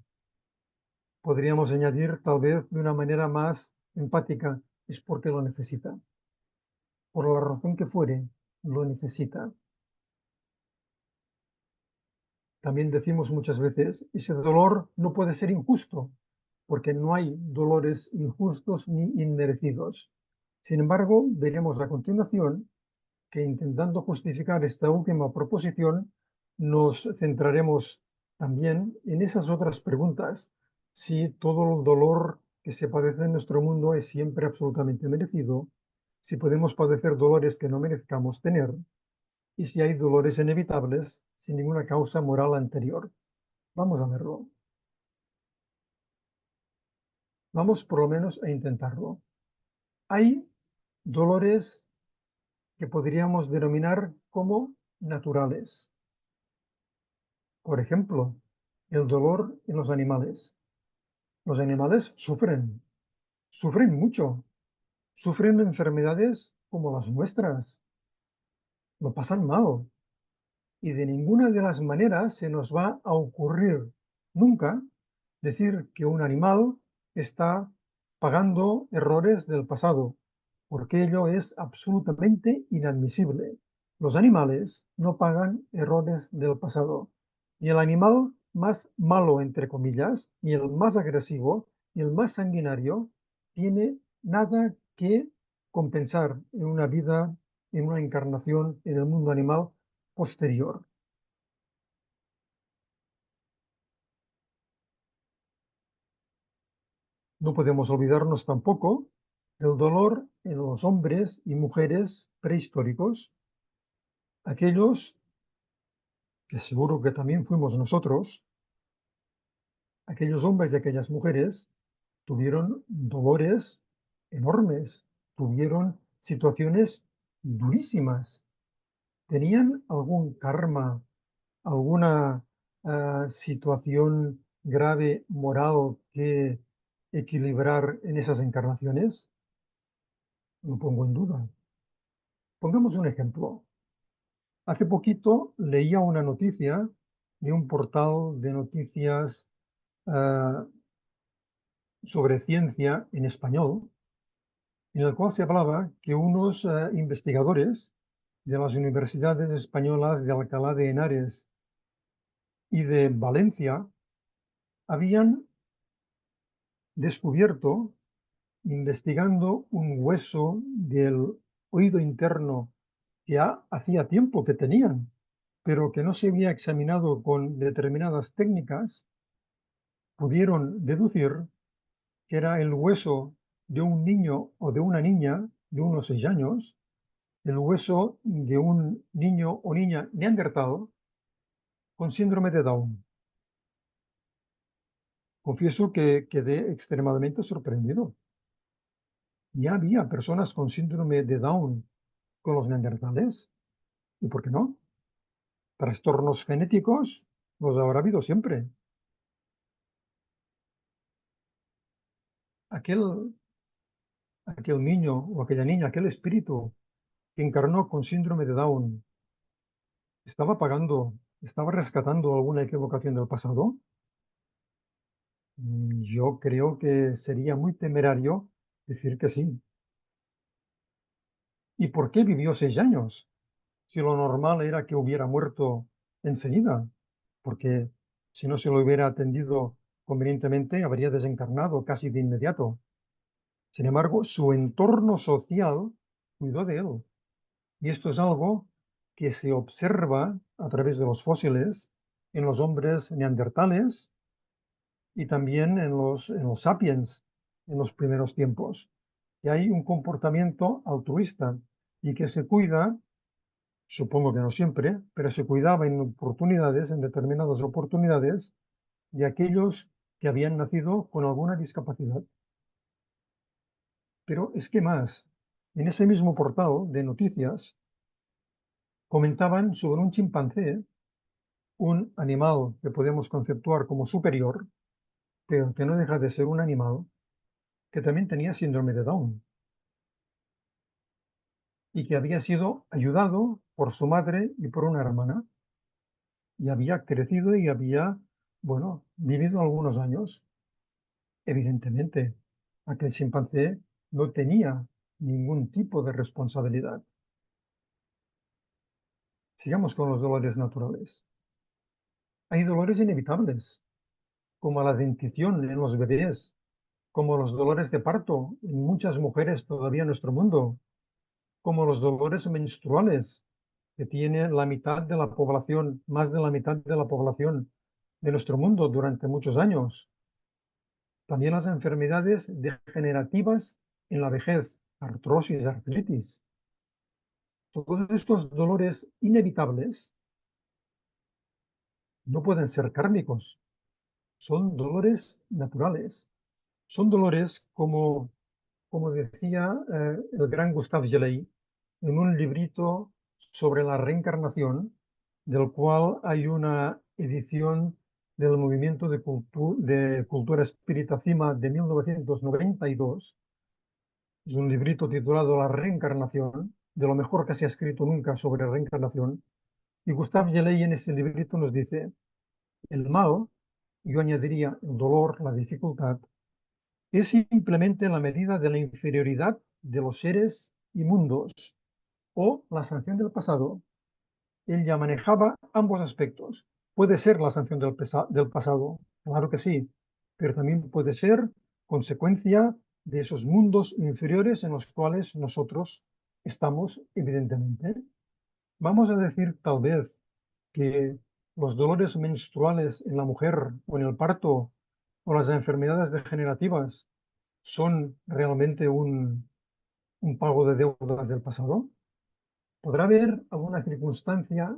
Podríamos añadir tal vez de una manera más empática, es porque lo necesita. Por la razón que fuere, lo necesita. También decimos muchas veces, ese dolor no puede ser injusto, porque no hay dolores injustos ni inmerecidos. Sin embargo, veremos a continuación que intentando justificar esta última proposición, nos centraremos también en esas otras preguntas, si todo el dolor que se padece en nuestro mundo es siempre absolutamente merecido, si podemos padecer dolores que no merezcamos tener, y si hay dolores inevitables sin ninguna causa moral anterior. Vamos a verlo. Vamos por lo menos a intentarlo. Hay dolores que podríamos denominar como naturales. Por ejemplo, el dolor en los animales. Los animales sufren mucho, sufren enfermedades como las nuestras, lo pasan mal. Y de ninguna de las maneras se nos va a ocurrir nunca decir que un animal está pagando errores del pasado, porque ello es absolutamente inadmisible. Los animales no pagan errores del pasado. Ni el animal más malo, entre comillas, ni el más agresivo, ni el más sanguinario, tiene nada que compensar en una vida, en una encarnación en el mundo animal posterior. No podemos olvidarnos tampoco del dolor en los hombres y mujeres prehistóricos, aquellos que seguro que también fuimos nosotros, aquellos hombres y aquellas mujeres tuvieron dolores enormes, tuvieron situaciones durísimas, tenían algún karma, alguna situación grave moral que equilibrar en esas encarnaciones. Lo pongo en duda. Pongamos un ejemplo. Hace poquito leía una noticia de un portal de noticias ah, sobre ciencia en español, en el cual se hablaba que unos investigadores de las universidades españolas de Alcalá de Henares y de Valencia habían descubierto, investigando un hueso del oído interno que hacía tiempo que tenían, pero que no se había examinado con determinadas técnicas, pudieron deducir que era el hueso de un niño o de una niña de unos 6 años, el hueso de un niño o niña neandertal con síndrome de Down. Confieso que quedé extremadamente sorprendido. Ya había personas con síndrome de Down con los neandertales. ¿Y por qué no? Trastornos genéticos los habrá habido siempre. Aquel, aquel niño o aquella niña, aquel espíritu que encarnó con síndrome de Down, ¿estaba pagando, estaba rescatando alguna equivocación del pasado? Yo creo que sería muy temerario decir que sí. ¿Y por qué vivió 6 años? Si lo normal era que hubiera muerto enseguida, porque si no se lo hubiera atendido convenientemente, habría desencarnado casi de inmediato. Sin embargo, su entorno social cuidó de él. Y esto es algo que se observa a través de los fósiles en los hombres neandertales y también en los sapiens en los primeros tiempos, que hay un comportamiento altruista y que se cuida, supongo que no siempre, pero se cuidaba en oportunidades, en determinadas oportunidades, de aquellos que habían nacido con alguna discapacidad. Pero es que más, en ese mismo portal de noticias comentaban sobre un chimpancé, un animal que podemos conceptuar como superior, pero que no deja de ser un animal, que también tenía síndrome de Down y que había sido ayudado por su madre y por una hermana y había crecido y había, bueno, vivido algunos años. Evidentemente, aquel chimpancé no tenía ningún tipo de responsabilidad. Sigamos con los dolores naturales. Hay dolores inevitables, como la dentición en los bebés, como los dolores de parto en muchas mujeres todavía en nuestro mundo, como los dolores menstruales que tiene la mitad de la población, más de la mitad de la población de nuestro mundo durante muchos años. También las enfermedades degenerativas en la vejez, artrosis, artritis. Todos estos dolores inevitables no pueden ser kármicos, son dolores naturales. Son dolores como decía el gran Gustave Geley en un librito sobre la reencarnación, del cual hay una edición del Movimiento de Cultura Espírita Cima de 1992. Es un librito titulado La reencarnación, de lo mejor que se ha escrito nunca sobre reencarnación. Y Gustave Geley en ese librito nos dice, el mal, yo añadiría el dolor, la dificultad, es simplemente la medida de la inferioridad de los seres inmundos o la sanción del pasado. Él ya manejaba ambos aspectos. Puede ser la sanción del pasado, claro que sí, pero también puede ser consecuencia de esos mundos inferiores en los cuales nosotros estamos, evidentemente. Vamos a decir tal vez que los dolores menstruales en la mujer o en el parto o las enfermedades degenerativas son realmente un pago de deudas del pasado. ¿Podrá haber alguna circunstancia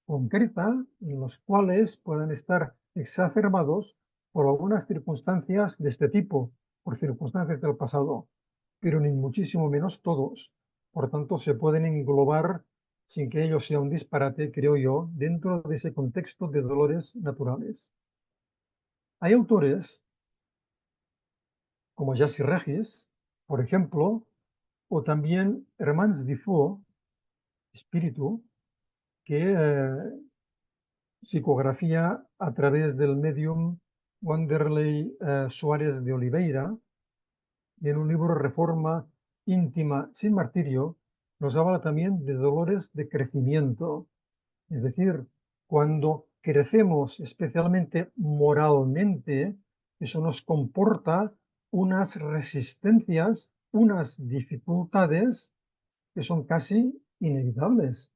concreta en los cuales puedan estar exacerbados por algunas circunstancias de este tipo, por circunstancias del pasado, pero ni muchísimo menos todos. Por tanto, se pueden englobar sin que ello sea un disparate, creo yo, dentro de ese contexto de dolores naturales. Hay autores como Jassi Regis, por ejemplo, o también Hermans Defoe, Espíritu, que psicografía a través del medium Wanderley Suárez de Oliveira, y en un libro Reforma íntima sin martirio, nos habla también de dolores de crecimiento. Es decir, cuando crecemos especialmente moralmente, eso nos comporta unas resistencias, unas dificultades que son casi inevitables,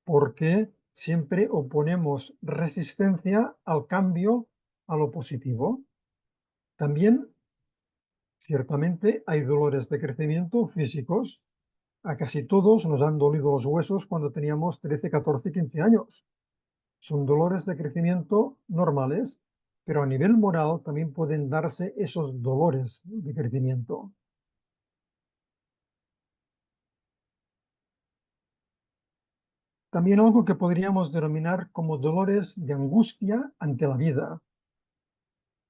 porque siempre oponemos resistencia al cambio, a lo positivo. También, ciertamente, hay dolores de crecimiento físicos. A casi todos nos han dolido los huesos cuando teníamos 13, 14, 15 años. Son dolores de crecimiento normales, pero a nivel moral también pueden darse esos dolores de crecimiento. También algo que podríamos denominar como dolores de angustia ante la vida.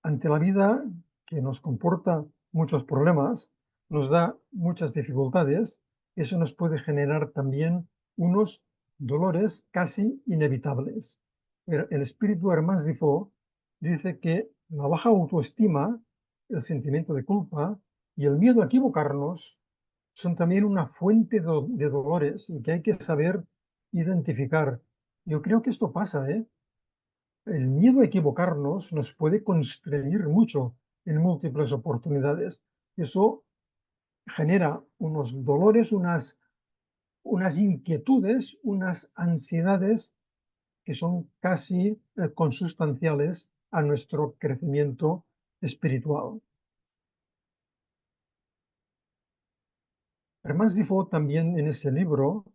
Ante la vida, que nos comporta muchos problemas, nos da muchas dificultades, eso nos puede generar también unos dolores casi inevitables. El espíritu Hermans Defoe dice que la baja autoestima, el sentimiento de culpa y el miedo a equivocarnos son también una fuente de dolores y que hay que saber identificar. Yo creo que esto pasa, ¿eh? El miedo a equivocarnos nos puede constreñir mucho en múltiples oportunidades. Eso genera unos dolores, unas inquietudes, unas ansiedades que son casi consustanciales a nuestro crecimiento espiritual. Hermans Defoe también en ese libro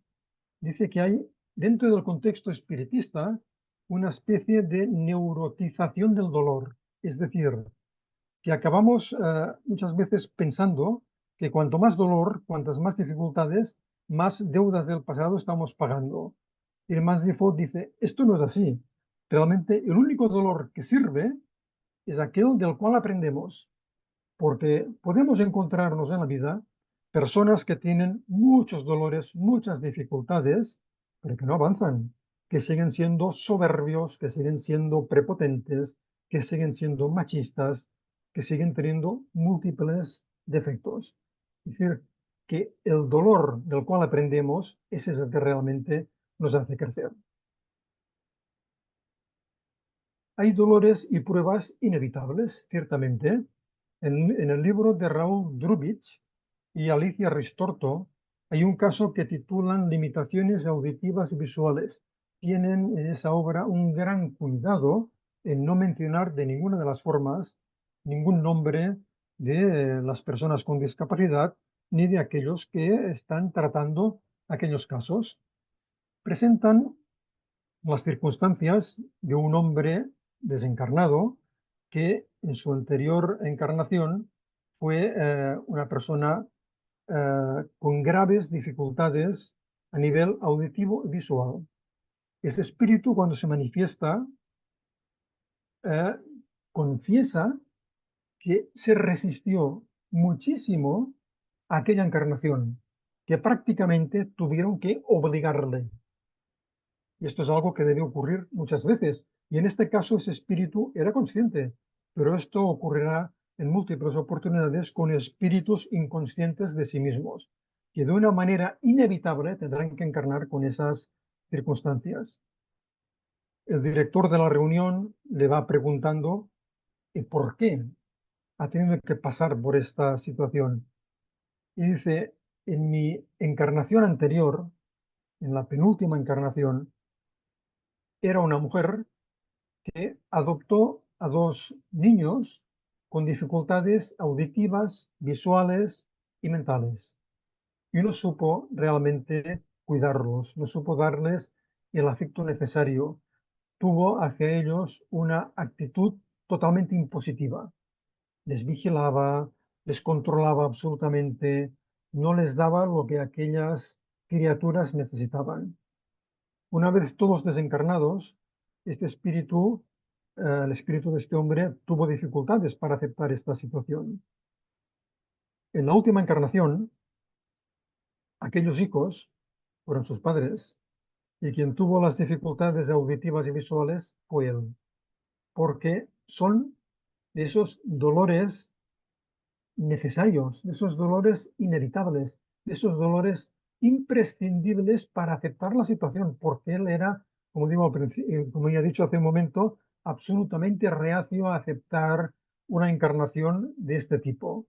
dice que hay dentro del contexto espiritista una especie de neurotización del dolor, es decir, que acabamos muchas veces pensando que cuanto más dolor, cuantas más dificultades, más deudas del pasado estamos pagando. Y el Hermans Defoe dice, esto no es así. Realmente el único dolor que sirve es aquel del cual aprendemos, porque podemos encontrarnos en la vida personas que tienen muchos dolores, muchas dificultades, pero que no avanzan, que siguen siendo soberbios, que siguen siendo prepotentes, que siguen siendo machistas, que siguen teniendo múltiples defectos. Es decir, que el dolor del cual aprendemos es el que realmente nos hace crecer. Hay dolores y pruebas inevitables, ciertamente. En el libro de Raúl Drubich y Alicia Ristorto hay un caso que titulan Limitaciones auditivas y visuales. Tienen en esa obra un gran cuidado en no mencionar de ninguna de las formas ningún nombre de las personas con discapacidad ni de aquellos que están tratando aquellos casos. Presentan las circunstancias de un hombre desencarnado que en su anterior encarnación fue una persona con graves dificultades a nivel auditivo y visual. Ese espíritu, cuando se manifiesta, eh, confiesa que se resistió muchísimo a aquella encarnación, que prácticamente tuvieron que obligarle. Y esto es algo que debe ocurrir muchas veces. Y en este caso ese espíritu era consciente, pero esto ocurrirá en múltiples oportunidades con espíritus inconscientes de sí mismos, que de una manera inevitable tendrán que encarnar con esas circunstancias. El director de la reunión le va preguntando por qué ha tenido que pasar por esta situación. Y dice, en mi encarnación anterior, en la penúltima encarnación, era una mujer que adoptó a dos niños con dificultades auditivas, visuales y mentales. Y no supo realmente cuidarlos, no supo darles el afecto necesario. Tuvo hacia ellos una actitud totalmente impositiva. Les vigilaba, les controlaba absolutamente, no les daba lo que aquellas criaturas necesitaban. Una vez todos desencarnados, este espíritu, el espíritu de este hombre, tuvo dificultades para aceptar esta situación. En la última encarnación, aquellos hijos fueron sus padres, y quien tuvo las dificultades auditivas y visuales fue él, porque son de esos dolores necesarios, de esos dolores inevitables, de esos dolores imprescindibles para aceptar la situación, porque él era, como digo al principio, como ya he dicho hace un momento, absolutamente reacio a aceptar una encarnación de este tipo.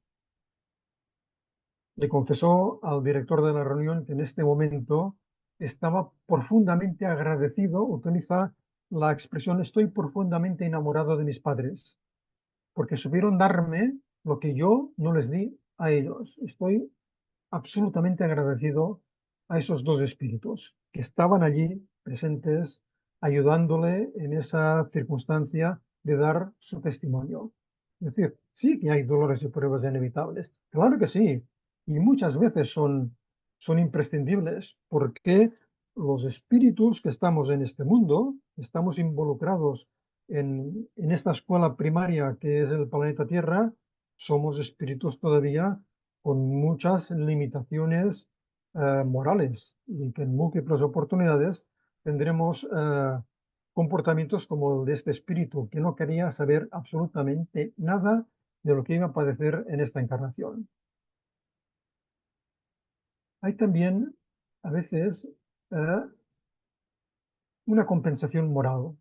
Le confesó al director de la reunión que en este momento estaba profundamente agradecido, utiliza la expresión estoy profundamente enamorado de mis padres, porque supieron darme lo que yo no les di a ellos. Estoy absolutamente agradecido a esos dos espíritus que estaban allí presentes, ayudándole en esa circunstancia de dar su testimonio. Es decir, sí que hay dolores y pruebas inevitables, claro que sí, y muchas veces son imprescindibles porque los espíritus que estamos en este mundo, estamos involucrados en esta escuela primaria que es el planeta Tierra, somos espíritus todavía con muchas limitaciones morales y que en múltiples oportunidades tendremos comportamientos como el de este espíritu que no quería saber absolutamente nada de lo que iba a padecer en esta encarnación. Hay también a veces eh, una compensación moral.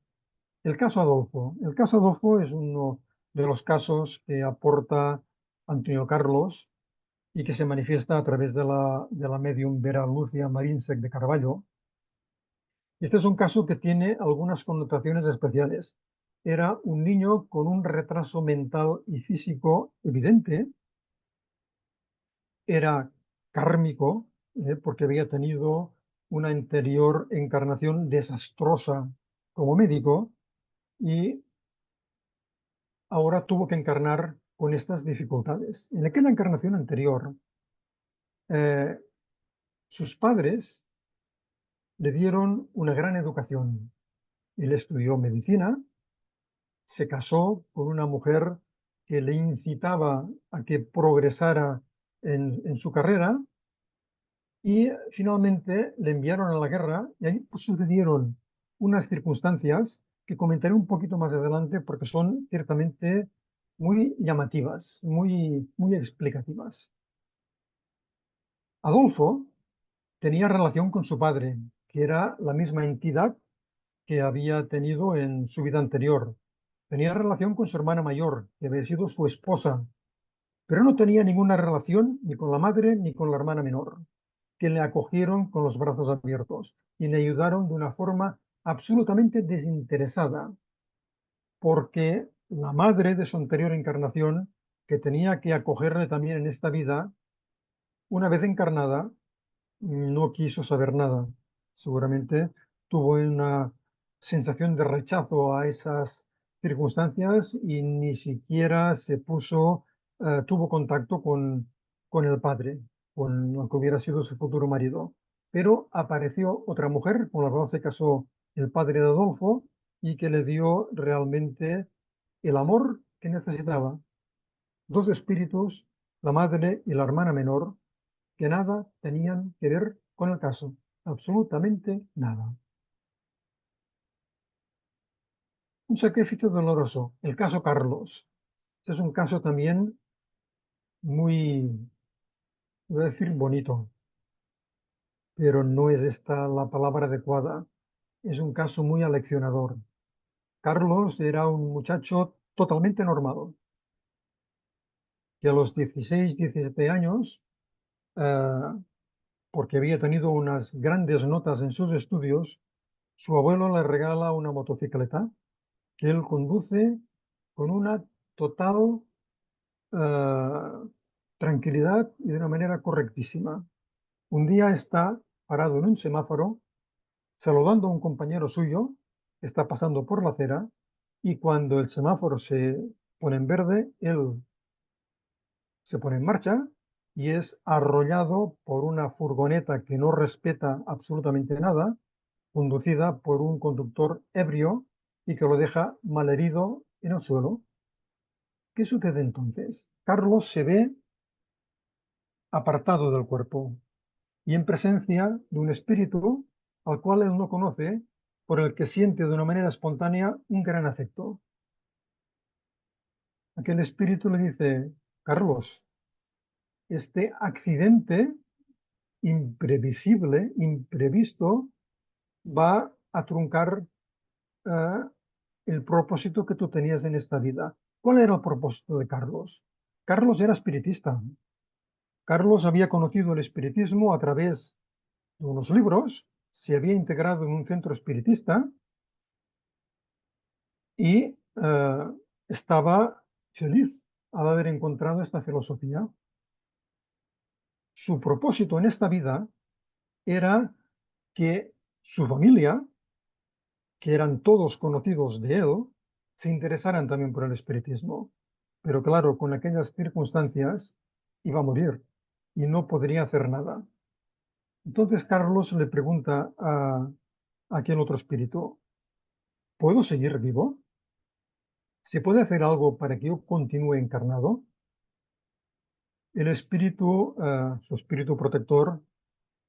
El caso Adolfo. El caso Adolfo es uno de los casos que aporta Antonio Carlos y que se manifiesta a través de la medium Vera Lucia Marinsek de Carballo. Este es un caso que tiene algunas connotaciones especiales. Era un niño con un retraso mental y físico evidente, era kármico, porque había tenido una anterior encarnación desastrosa como médico y ahora tuvo que encarnar con estas dificultades. En aquella encarnación anterior, eh, sus padres le dieron una gran educación. Él estudió medicina, se casó con una mujer que le incitaba a que progresara en su carrera y finalmente le enviaron a la guerra y ahí pues, sucedieron unas circunstancias que comentaré un poquito más adelante porque son ciertamente muy llamativas, muy explicativas. Adolfo tenía relación con su padre, que era la misma entidad que había tenido en su vida anterior. Tenía relación con su hermana mayor, que había sido su esposa, pero no tenía ninguna relación ni con la madre ni con la hermana menor, que le acogieron con los brazos abiertos y le ayudaron de una forma absolutamente desinteresada, porque la madre de su anterior encarnación, que tenía que acogerle también en esta vida, una vez encarnada, no quiso saber nada. Seguramente tuvo una sensación de rechazo a esas circunstancias y ni siquiera tuvo contacto con el padre, con lo que hubiera sido su futuro marido. Pero apareció otra mujer con la cual se casó el padre de Adolfo y que le dio realmente el amor que necesitaba. Dos espíritus, la madre y la hermana menor, que nada tenían que ver con el caso, absolutamente nada. Un sacrificio doloroso, el caso Carlos. Este es un caso también muy, voy a decir bonito, pero no es esta la palabra adecuada. Es un caso muy aleccionador. Carlos era un muchacho totalmente normal, que a los 16, 17 años, eh, porque había tenido unas grandes notas en sus estudios, su abuelo le regala una motocicleta que él conduce con una total tranquilidad y de una manera correctísima. Un día está parado en un semáforo saludando a un compañero suyo que está pasando por la acera, y cuando el semáforo se pone en verde, él se pone en marcha y es arrollado por una furgoneta que no respeta absolutamente nada, conducida por un conductor ebrio y que lo deja malherido en el suelo. ¿Qué sucede entonces? Carlos se ve apartado del cuerpo y en presencia de un espíritu al cual él no conoce, por el que siente de una manera espontánea un gran afecto. Aquel espíritu le dice: Carlos, este accidente imprevisible, imprevisto, va a truncar eh, el propósito que tú tenías en esta vida. ¿Cuál era el propósito de Carlos? Carlos era espiritista. Carlos había conocido el espiritismo a través de unos libros, se había integrado en un centro espiritista y estaba feliz al haber encontrado esta filosofía. Su propósito en esta vida era que su familia, que eran todos conocidos de él, se interesaran también por el espiritismo. Pero claro, con aquellas circunstancias iba a morir y no podría hacer nada. Entonces Carlos le pregunta a aquel otro espíritu: ¿puedo seguir vivo? ¿Se puede hacer algo para que yo continúe encarnado? El espíritu, su espíritu protector,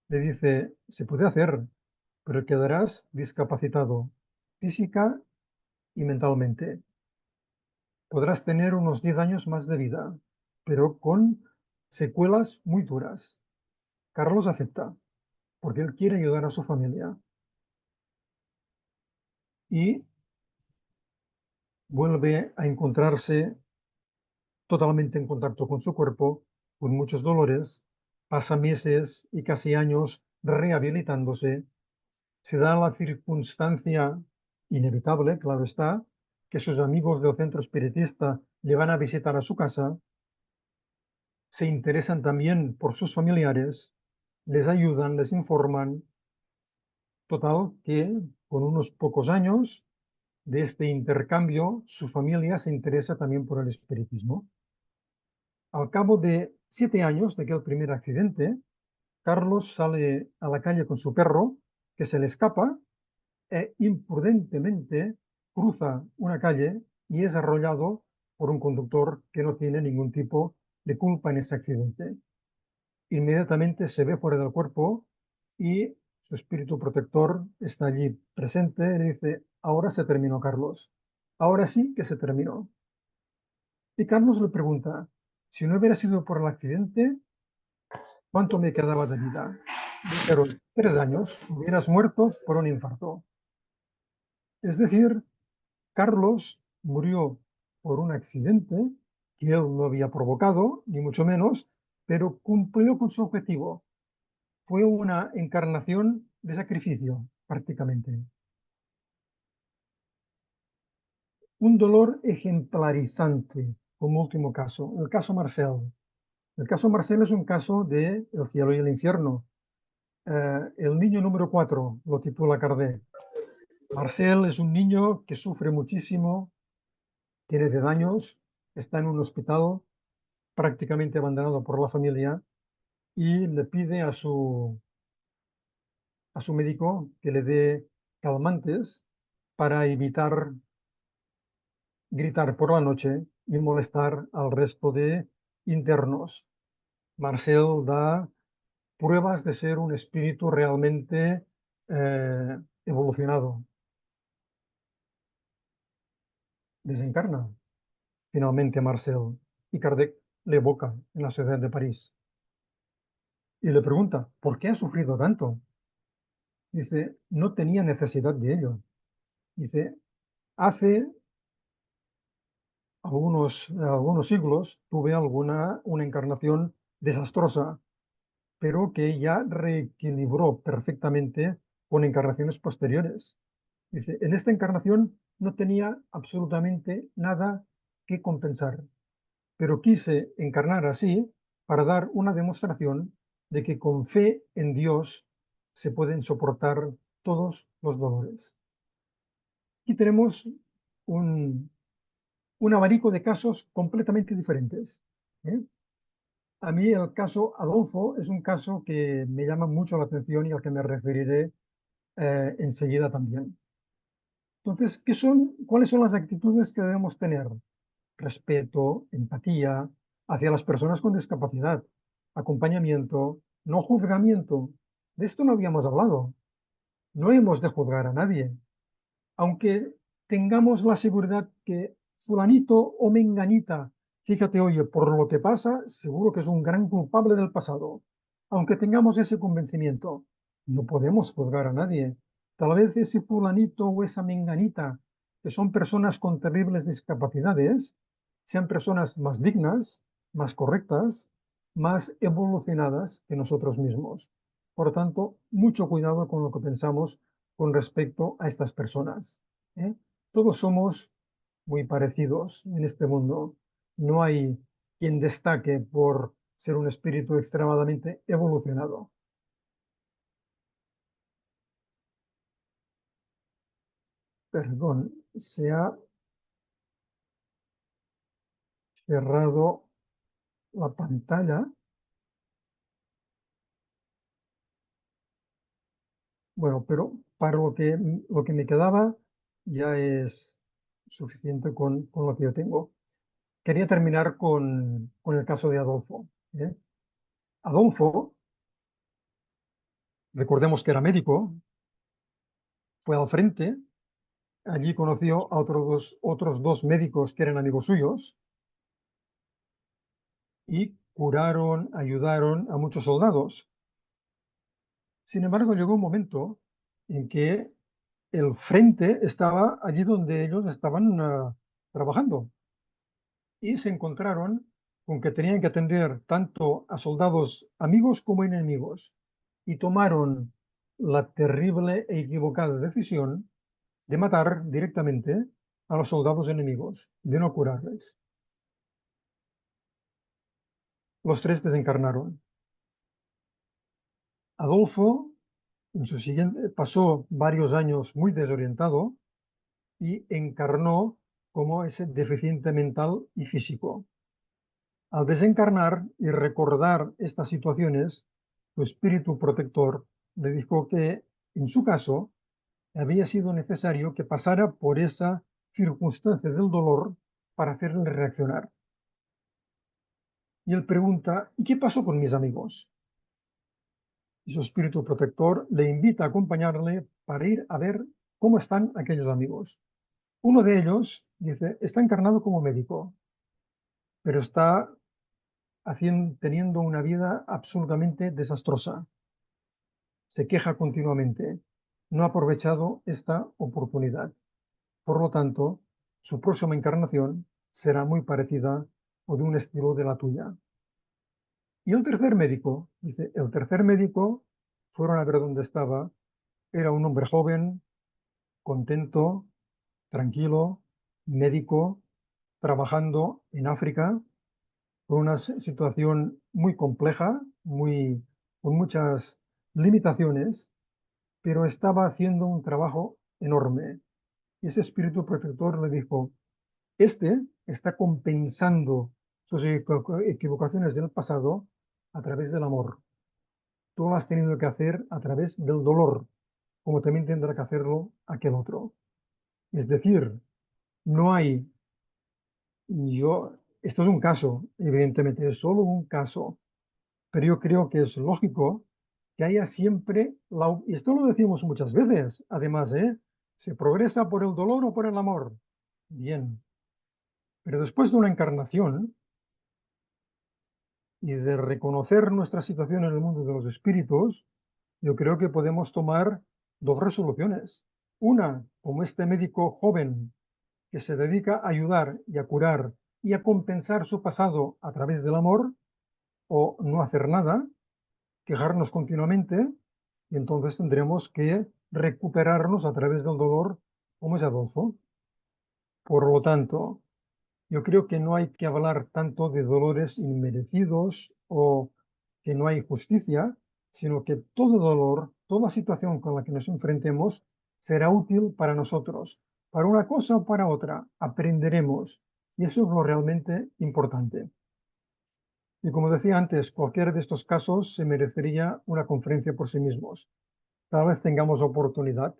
le dice: se puede hacer, pero quedarás discapacitado física y mentalmente. Podrás tener unos 10 años más de vida, pero con secuelas muy duras. Carlos acepta, porque él quiere ayudar a su familia y vuelve a encontrarse totalmente en contacto con su cuerpo, con muchos dolores, pasa meses y casi años rehabilitándose. Se da la circunstancia inevitable, claro está, que sus amigos del centro espiritista le van a visitar a su casa, se interesan también por sus familiares, les ayudan, les informan. Total, que con unos pocos años de este intercambio, su familia se interesa también por el espiritismo. Al cabo de 7 años de aquel primer accidente, Carlos sale a la calle con su perro, que se le escapa, e imprudentemente cruza una calle y es arrollado por un conductor que no tiene ningún tipo de culpa en ese accidente. Inmediatamente se ve fuera del cuerpo y su espíritu protector está allí presente y le dice: ahora se terminó, Carlos. Ahora sí que se terminó. Y Carlos le pregunta: si no hubiera sido por el accidente, ¿cuánto me quedaba de vida? Dijeron: 3 años, hubieras muerto por un infarto. Es decir, Carlos murió por un accidente que él no había provocado, ni mucho menos, pero cumplió con su objetivo. Fue una encarnación de sacrificio, prácticamente. Un dolor ejemplarizante, como último caso, el caso Marcel. El caso Marcel es un caso de El cielo y el infierno. El niño número 4 lo titula Kardec. Marcel es un niño que sufre muchísimo, tiene 10 años, está en un hospital prácticamente abandonado por la familia y le pide a su médico que le dé calmantes para evitar gritar por la noche y molestar al resto de internos. Marcel da pruebas de ser un espíritu realmente evolucionado. Desencarna finalmente Marcel y Kardec le evoca en la ciudad de París y le pregunta: ¿por qué ha sufrido tanto? Dice: no tenía necesidad de ello. Dice: hace algunos siglos tuve una encarnación desastrosa, pero que ya reequilibró perfectamente con encarnaciones posteriores. Dice: en esta encarnación no tenía absolutamente nada que compensar, pero quise encarnar así para dar una demostración de que con fe en Dios se pueden soportar todos los dolores. Aquí tenemos un abanico de casos completamente diferentes, ¿eh? A mí el caso Adolfo es un caso que me llama mucho la atención y al que me referiré enseguida también. Entonces, cuáles son las actitudes que debemos tener? Respeto, empatía hacia las personas con discapacidad, acompañamiento, no juzgamiento. De esto no habíamos hablado. No hemos de juzgar a nadie, aunque tengamos la seguridad que fulanito o menganita, fíjate, oye, por lo que pasa, seguro que es un gran culpable del pasado. Aunque tengamos ese convencimiento, no podemos juzgar a nadie. Tal vez ese fulanito o esa menganita, que son personas con terribles discapacidades, sean personas más dignas, más correctas, más evolucionadas que nosotros mismos. Por lo tanto, mucho cuidado con lo que pensamos con respecto a estas personas, ¿eh? Todos somos muy parecidos en este mundo. No hay quien destaque por ser un espíritu extremadamente evolucionado. Perdón, se ha cerrado la pantalla. Bueno, pero para lo que me quedaba ya es suficiente con lo que yo tengo. Quería terminar con el caso de Adolfo, ¿eh? Adolfo, recordemos que era médico, fue al frente. Allí conoció a otros dos médicos que eran amigos suyos y curaron, ayudaron a muchos soldados. Sin embargo, llegó un momento en que el frente estaba allí donde ellos estaban trabajando y se encontraron con que tenían que atender tanto a soldados amigos como enemigos y tomaron la terrible e equivocada decisión de matar directamente a los soldados enemigos, de no curarles. Los tres desencarnaron. Adolfo pasó varios años muy desorientado y encarnó como ese deficiente mental y físico. Al desencarnar y recordar estas situaciones, su espíritu protector le dijo que, en su caso, había sido necesario que pasara por esa circunstancia del dolor para hacerle reaccionar. Y él pregunta, ¿y qué pasó con mis amigos? Y su espíritu protector le invita a acompañarle para ir a ver cómo están aquellos amigos. Uno de ellos dice, está encarnado como médico, pero está teniendo una vida absolutamente desastrosa. Se queja continuamente. No ha aprovechado esta oportunidad. Por lo tanto, su próxima encarnación será muy parecida o de un estilo de la tuya. Y el tercer médico, dice, el tercer médico, fueron a ver dónde estaba, era un hombre joven, contento, tranquilo, médico, trabajando en África, con una situación muy compleja, con muchas limitaciones, pero estaba haciendo un trabajo enorme. Y ese espíritu protector le dijo, este está compensando sus equivocaciones del pasado a través del amor. Tú lo has tenido que hacer a través del dolor, como también tendrá que hacerlo aquel otro. Es decir, no hay, esto es un caso, evidentemente, es solo un caso, pero yo creo que es lógico que haya siempre, y esto lo decimos muchas veces, además, ¿se progresa por el dolor o por el amor? Bien, pero después de una encarnación y de reconocer nuestra situación en el mundo de los espíritus, yo creo que podemos tomar dos resoluciones. Una, como este médico joven que se dedica a ayudar y a curar y a compensar su pasado a través del amor, o no hacer nada, quejarnos continuamente, y entonces tendremos que recuperarnos a través del dolor, como es Adolfo. Por lo tanto, yo creo que no hay que hablar tanto de dolores inmerecidos o que no hay justicia, sino que todo dolor, toda situación con la que nos enfrentemos será útil para nosotros, para una cosa o para otra. Aprenderemos y eso es lo realmente importante. Y como decía antes, cualquiera de estos casos se merecería una conferencia por sí mismos. Tal vez tengamos oportunidad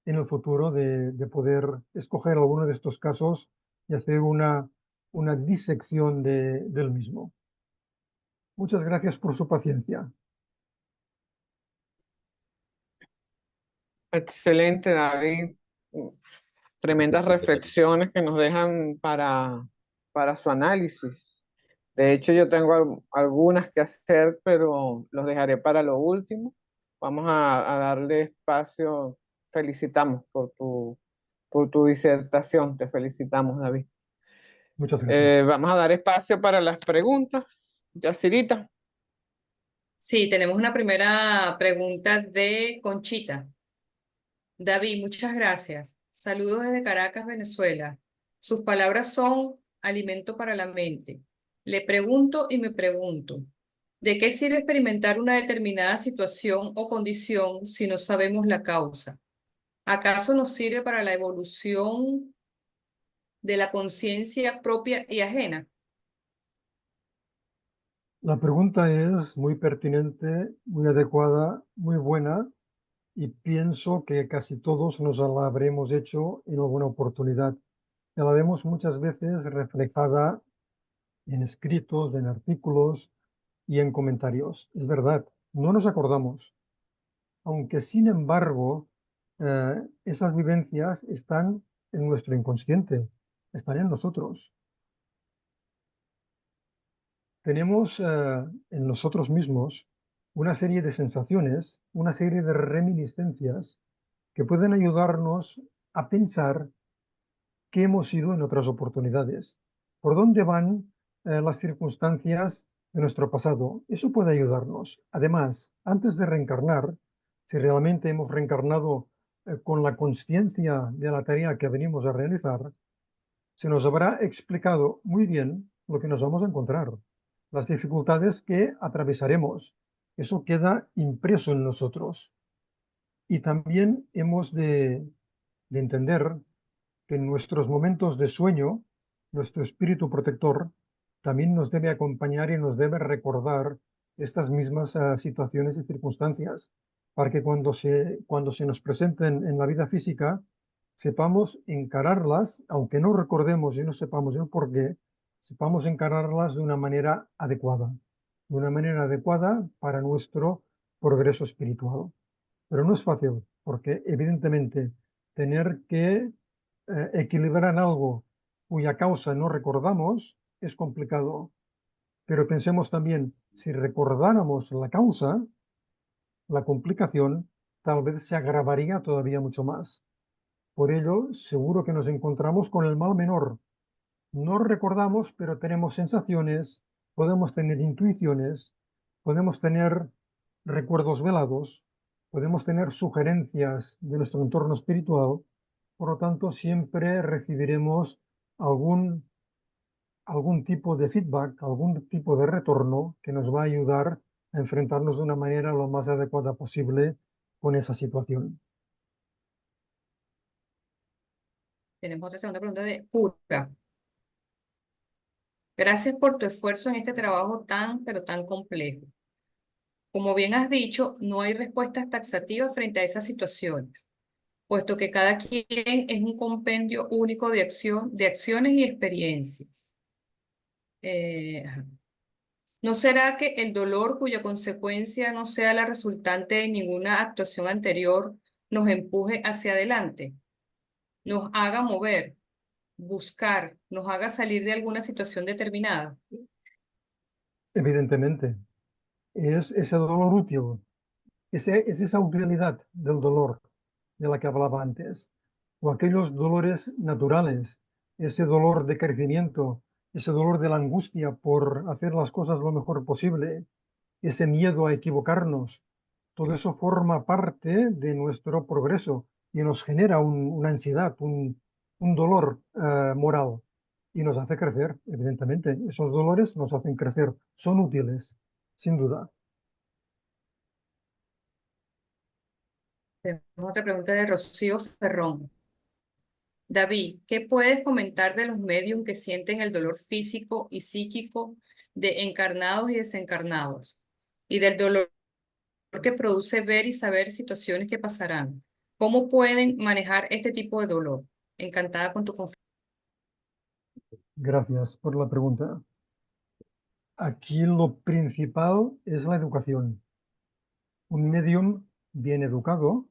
en el futuro de poder escoger alguno de estos casos y hacer una disección del mismo. Muchas gracias por su paciencia. Excelente, David. Tremendas reflexiones que nos dejan para su análisis. De hecho, yo tengo algunas que hacer, pero los dejaré para lo último. Vamos a darle espacio. Felicitamos por tu disertación. Te felicitamos, David. Muchas gracias. Vamos a dar espacio para las preguntas. Yacirita. Sí, tenemos una primera pregunta de Conchita. David, muchas gracias. Saludos desde Caracas, Venezuela. Sus palabras son alimento para la mente. Le pregunto y me pregunto, ¿de qué sirve experimentar una determinada situación o condición si no sabemos la causa? ¿Acaso nos sirve para la evolución de la conciencia propia y ajena? La pregunta es muy pertinente, muy adecuada, muy buena y pienso que casi todos nos la habremos hecho en alguna oportunidad. Ya la vemos muchas veces reflejada en escritos, en artículos y en comentarios. Es verdad, no nos acordamos, aunque sin embargo esas vivencias están en nuestro inconsciente, están en nosotros. Tenemos en nosotros mismos una serie de sensaciones, una serie de reminiscencias que pueden ayudarnos a pensar qué hemos sido en otras oportunidades, por dónde van las circunstancias de nuestro pasado. Eso puede ayudarnos. Además, antes de reencarnar, si realmente hemos reencarnado con la conciencia de la tarea que venimos a realizar, se nos habrá explicado muy bien lo que nos vamos a encontrar, las dificultades que atravesaremos. Eso queda impreso en nosotros. Y también hemos de entender que en nuestros momentos de sueño, nuestro espíritu protector también nos debe acompañar y nos debe recordar estas mismas situaciones y circunstancias, para que cuando se nos presenten en la vida física, sepamos encararlas, aunque no recordemos y no sepamos el por qué, sepamos encararlas de una manera adecuada para nuestro progreso espiritual. Pero no es fácil, porque evidentemente tener que equilibrar algo cuya causa no recordamos es complicado. Pero pensemos también, si recordáramos la causa, la complicación tal vez se agravaría todavía mucho más. Por ello, seguro que nos encontramos con el mal menor. No recordamos, pero tenemos sensaciones, podemos tener intuiciones, podemos tener recuerdos velados, podemos tener sugerencias de nuestro entorno espiritual. Por lo tanto, siempre recibiremos algún, algún tipo de feedback, algún tipo de retorno que nos va a ayudar a enfrentarnos de una manera lo más adecuada posible con esa situación. Tenemos otra segunda pregunta de Pura. Gracias por tu esfuerzo en este trabajo tan, pero tan complejo. Como bien has dicho, no hay respuestas taxativas frente a esas situaciones, puesto que cada quien es un compendio único de acciones y experiencias. Ajá. ¿No será que el dolor cuya consecuencia no sea la resultante de ninguna actuación anterior nos empuje hacia adelante, nos haga mover, buscar, nos haga salir de alguna situación determinada? Evidentemente, es ese dolor útil, es esa utilidad del dolor de la que hablaba antes, o aquellos dolores naturales, ese dolor de crecimiento, ese dolor de la angustia por hacer las cosas lo mejor posible, ese miedo a equivocarnos, todo eso forma parte de nuestro progreso y nos genera una ansiedad, un dolor moral y nos hace crecer, evidentemente. Esos dolores nos hacen crecer, son útiles, sin duda. Tenemos otra pregunta de Rocío Ferrón. David, ¿qué puedes comentar de los medios que sienten el dolor físico y psíquico de encarnados y desencarnados? Y del dolor que produce ver y saber situaciones que pasarán. ¿Cómo pueden manejar este tipo de dolor? Encantada con tu conferencia. Gracias por la pregunta. Aquí lo principal es la educación. Un medium bien educado,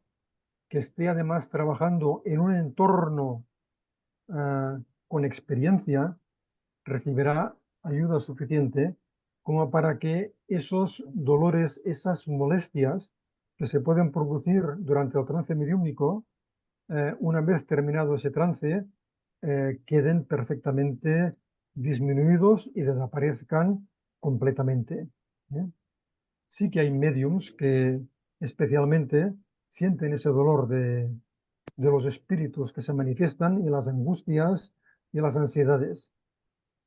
que esté además trabajando en un entorno con experiencia, recibirá ayuda suficiente como para que esos dolores, esas molestias que se pueden producir durante el trance mediúmnico, una vez terminado ese trance, queden perfectamente disminuidos y desaparezcan completamente. ¿Eh? Sí que hay mediums que especialmente sienten ese dolor de los espíritus que se manifiestan y las angustias y las ansiedades.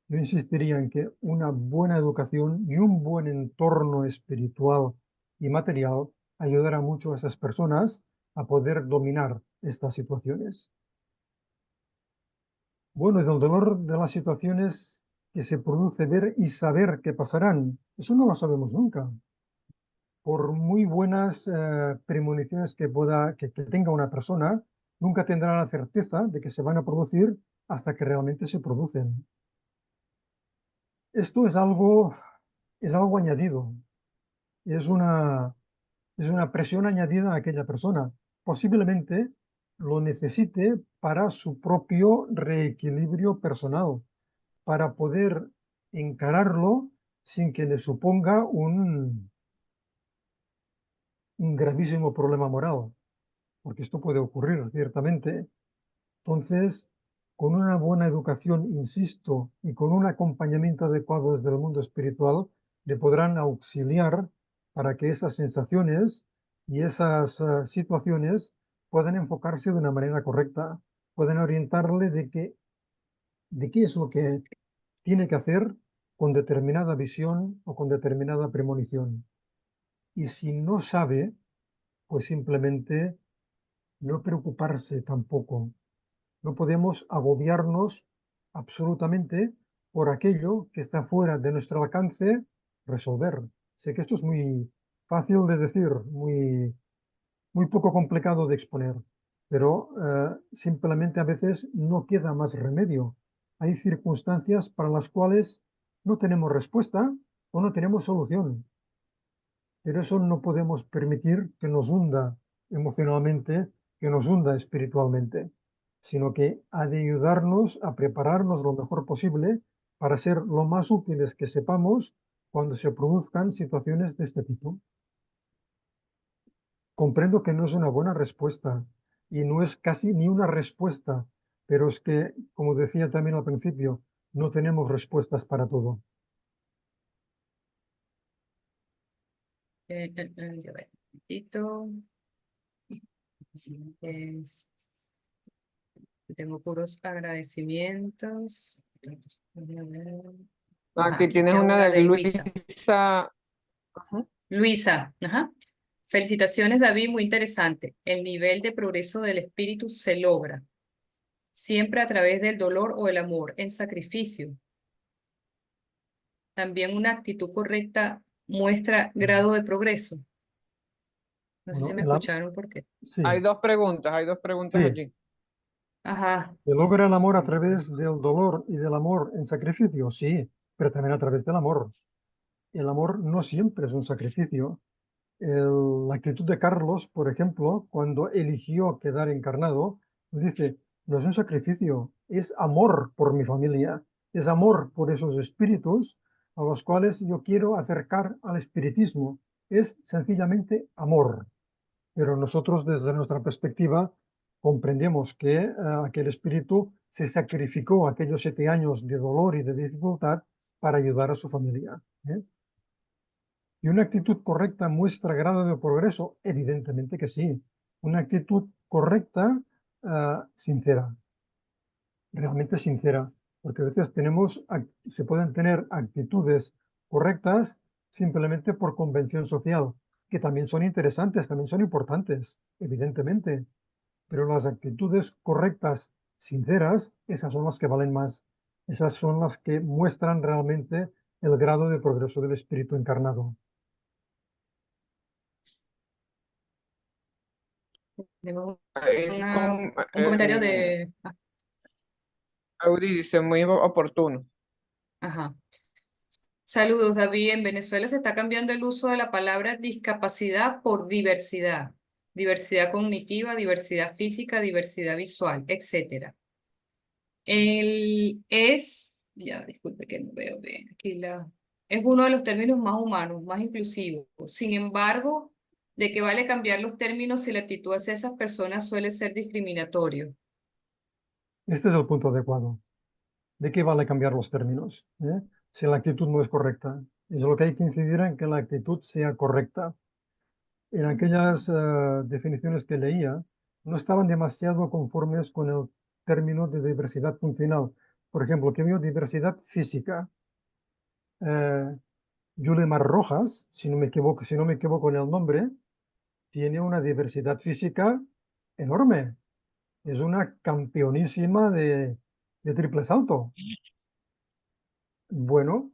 Yo insistiría en que una buena educación y un buen entorno espiritual y material ayudará mucho a esas personas a poder dominar estas situaciones. Bueno, y del dolor de las situaciones que se produce ver y saber que pasarán, eso no lo sabemos nunca. Por muy buenas premoniciones que tenga una persona, nunca tendrá la certeza de que se van a producir hasta que realmente se producen. Esto es algo añadido, es es una presión añadida a aquella persona. Posiblemente lo necesite para su propio reequilibrio personal, para poder encararlo sin que le suponga un gravísimo problema moral, porque esto puede ocurrir ciertamente. Entonces, con una buena educación, insisto, y con un acompañamiento adecuado desde el mundo espiritual, le podrán auxiliar para que esas sensaciones y esas situaciones puedan enfocarse de una manera correcta, pueden orientarle de qué es lo que tiene que hacer con determinada visión o con determinada premonición. Y si no sabe, pues simplemente no preocuparse tampoco. No podemos agobiarnos absolutamente por aquello que está fuera de nuestro alcance resolver. Sé que esto es muy fácil de decir, muy poco complicado de exponer, pero simplemente a veces no queda más remedio. Hay circunstancias para las cuales no tenemos respuesta o no tenemos solución, pero eso no podemos permitir que nos hunda emocionalmente, que nos hunda espiritualmente, sino que ha de ayudarnos a prepararnos lo mejor posible para ser lo más útiles que sepamos cuando se produzcan situaciones de este tipo. Comprendo que no es una buena respuesta y no es casi ni una respuesta, pero es que, como decía también al principio, no tenemos respuestas para todo. Ya va, un momentito. Es- Tengo puros agradecimientos. Ajá, Aquí aquí tienes queda una una de de Luisa. Luisa. Ujú. Luisa, ajá. Felicitaciones, David, muy interesante. El nivel de progreso del espíritu se logra siempre a través del dolor o el amor en sacrificio. También una actitud correcta muestra grado de progreso. No sé si Bueno, me escucharon por qué. sí, Hay dos preguntas sí, allí. Ajá. ¿se logra el amor a través del dolor y del amor en sacrificio? Sí, pero también a través del amor. El amor no siempre es un sacrificio. La actitud de Carlos, por ejemplo, cuando eligió quedar encarnado, dice, no es un sacrificio, es amor por mi familia, es amor por esos espíritus a los cuales yo quiero acercar al espiritismo. Es sencillamente amor. Pero nosotros desde nuestra perspectiva comprendemos que aquel espíritu se sacrificó aquellos 7 años de dolor y de dificultad para ayudar a su familia. ¿Eh? ¿Y una actitud correcta muestra grado de progreso? Evidentemente que sí. Una actitud correcta, sincera, realmente sincera, porque a veces se pueden tener actitudes correctas simplemente por convención social, que también son interesantes, también son importantes, evidentemente, pero las actitudes correctas, sinceras, esas son las que valen más. Esas son las que muestran realmente el grado de progreso del espíritu encarnado. Tenemos Ahí un comentario de... Audi dice muy oportuno. Ajá. Saludos, David. En Venezuela se está cambiando el uso de la palabra discapacidad por diversidad. Diversidad cognitiva, diversidad física, diversidad visual, etcétera. Ya, disculpe que no veo bien aquí es uno de los términos más humanos, más inclusivos. Sin embargo, ¿de qué vale cambiar los términos si la actitud hacia esas personas suele ser discriminatorio? Este es el punto adecuado. ¿De qué vale cambiar los términos? Si la actitud no es correcta. Es lo que hay que incidir en que la actitud sea correcta. En aquellas definiciones que leía, no estaban demasiado conformes con el término de diversidad funcional. Por ejemplo, que veo diversidad física. Yulimar Rojas, si no me equivoco en el nombre, tiene una diversidad física enorme. Es una campeonísima de triple salto. Bueno,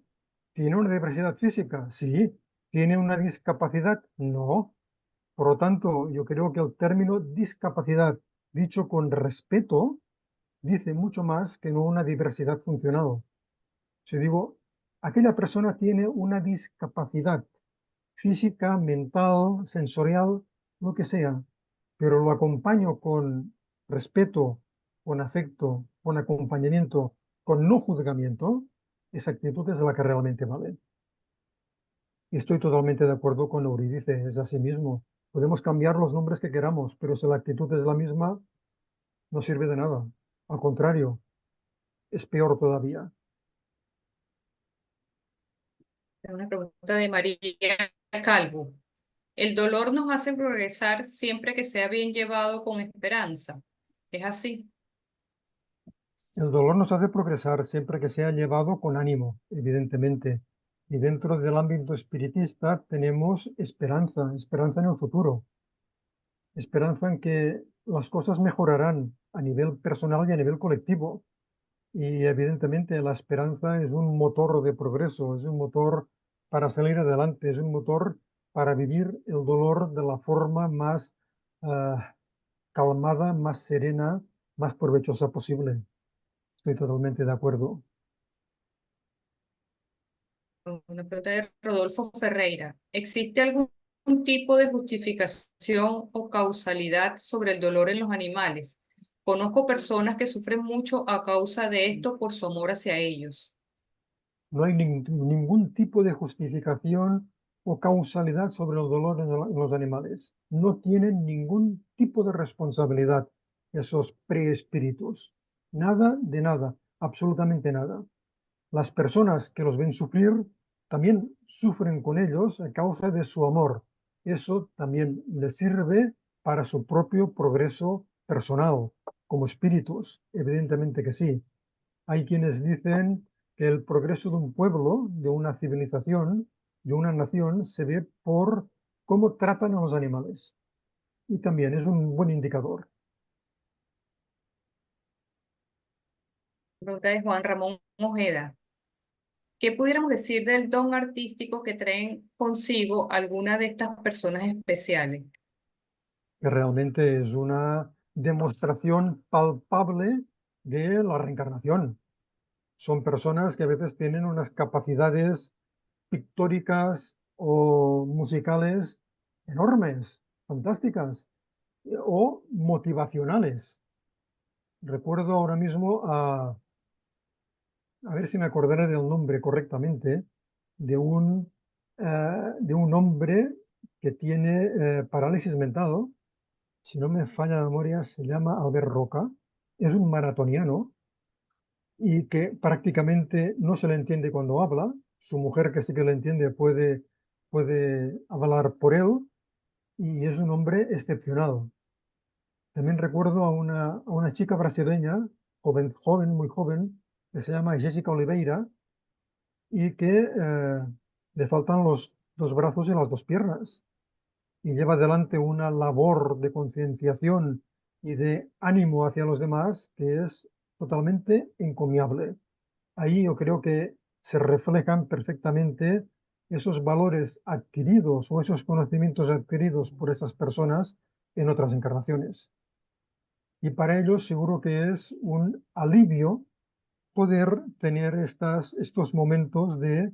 ¿tiene una diversidad física? Sí. ¿Tiene una discapacidad? No. Por lo tanto, yo creo que el término discapacidad, dicho con respeto, dice mucho más que no una diversidad funcional. Si digo, aquella persona tiene una discapacidad física, mental, sensorial, lo que sea, pero lo acompaño con respeto, con afecto, con acompañamiento, con no juzgamiento, esa actitud es la que realmente vale. Y estoy totalmente de acuerdo con Euridice, es así mismo. Podemos cambiar los nombres que queramos, pero si la actitud es la misma, no sirve de nada. Al contrario, es peor todavía. Una pregunta de María Calvo. El dolor nos hace progresar siempre que sea bien llevado con esperanza. ¿Es así? El dolor nos hace progresar siempre que sea llevado con ánimo, evidentemente. Y dentro del ámbito espiritista tenemos esperanza, esperanza en el futuro, esperanza en que las cosas mejorarán a nivel personal y a nivel colectivo. Y evidentemente la esperanza es un motor de progreso, es un motor para salir adelante, es un motor para vivir el dolor de la forma más calmada, más serena, más provechosa posible. Estoy totalmente de acuerdo. Una pregunta de Rodolfo Ferreira. ¿Existe algún tipo de justificación o causalidad sobre el dolor en los animales? Conozco personas que sufren mucho a causa de esto por su amor hacia ellos. No hay ningún tipo de justificación o causalidad sobre el dolor en los animales. No tienen ningún tipo de responsabilidad esos preespíritus. Nada de nada, absolutamente nada. Las personas que los ven sufrir también sufren con ellos a causa de su amor. Eso también les sirve para su propio progreso personal, como espíritus, evidentemente que sí. Hay quienes dicen que el progreso de un pueblo, de una civilización, de una nación, se ve por cómo tratan a los animales. Y también es un buen indicador. Pregunta de Juan Ramón Ojeda. ¿Qué pudiéramos decir del don artístico que traen consigo alguna de estas personas especiales? Que realmente es una demostración palpable de la reencarnación. Son personas que a veces tienen unas capacidades pictóricas o musicales enormes, fantásticas, o motivacionales. Recuerdo ahora mismo a ver si me acordaré del nombre correctamente, de un hombre que tiene parálisis mental, si no me falla la memoria, se llama Albert Roca, es un maratoniano y que prácticamente no se le entiende cuando habla, su mujer que sí que le entiende puede hablar por él y es un hombre excepcional. También recuerdo a una chica brasileña, joven, muy joven, que se llama Jessica Oliveira y que le faltan los dos brazos y las dos piernas. y lleva adelante una labor de concienciación y de ánimo hacia los demás que es totalmente encomiable. Ahí yo creo que se reflejan perfectamente esos valores adquiridos o esos conocimientos adquiridos por esas personas en otras encarnaciones. Y para ellos seguro que es un alivio poder tener estos momentos de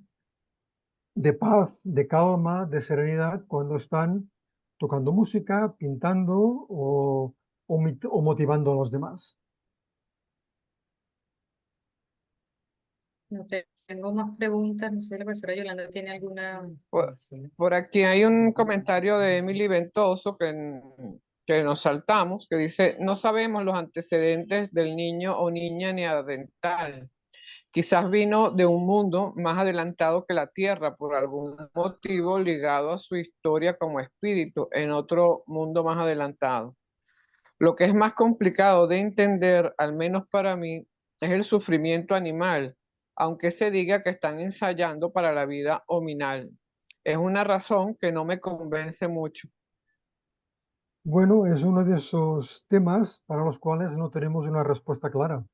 paz, de calma, de serenidad cuando están tocando música, pintando o motivando a los demás. No tengo más preguntas. No sé si la profesora Yolanda tiene alguna. Por aquí hay un comentario de Emily Ventoso que nos saltamos, que dice, no sabemos los antecedentes del niño o niña neandertal. Quizás vino de un mundo más adelantado que la Tierra por algún motivo ligado a su historia como espíritu en otro mundo más adelantado. Lo que es más complicado de entender, al menos para mí, es el sufrimiento animal, aunque se diga que están ensayando para la vida hominal. Es una razón que no me convence mucho. Bueno, es uno de esos temas para los cuales no tenemos una respuesta clara.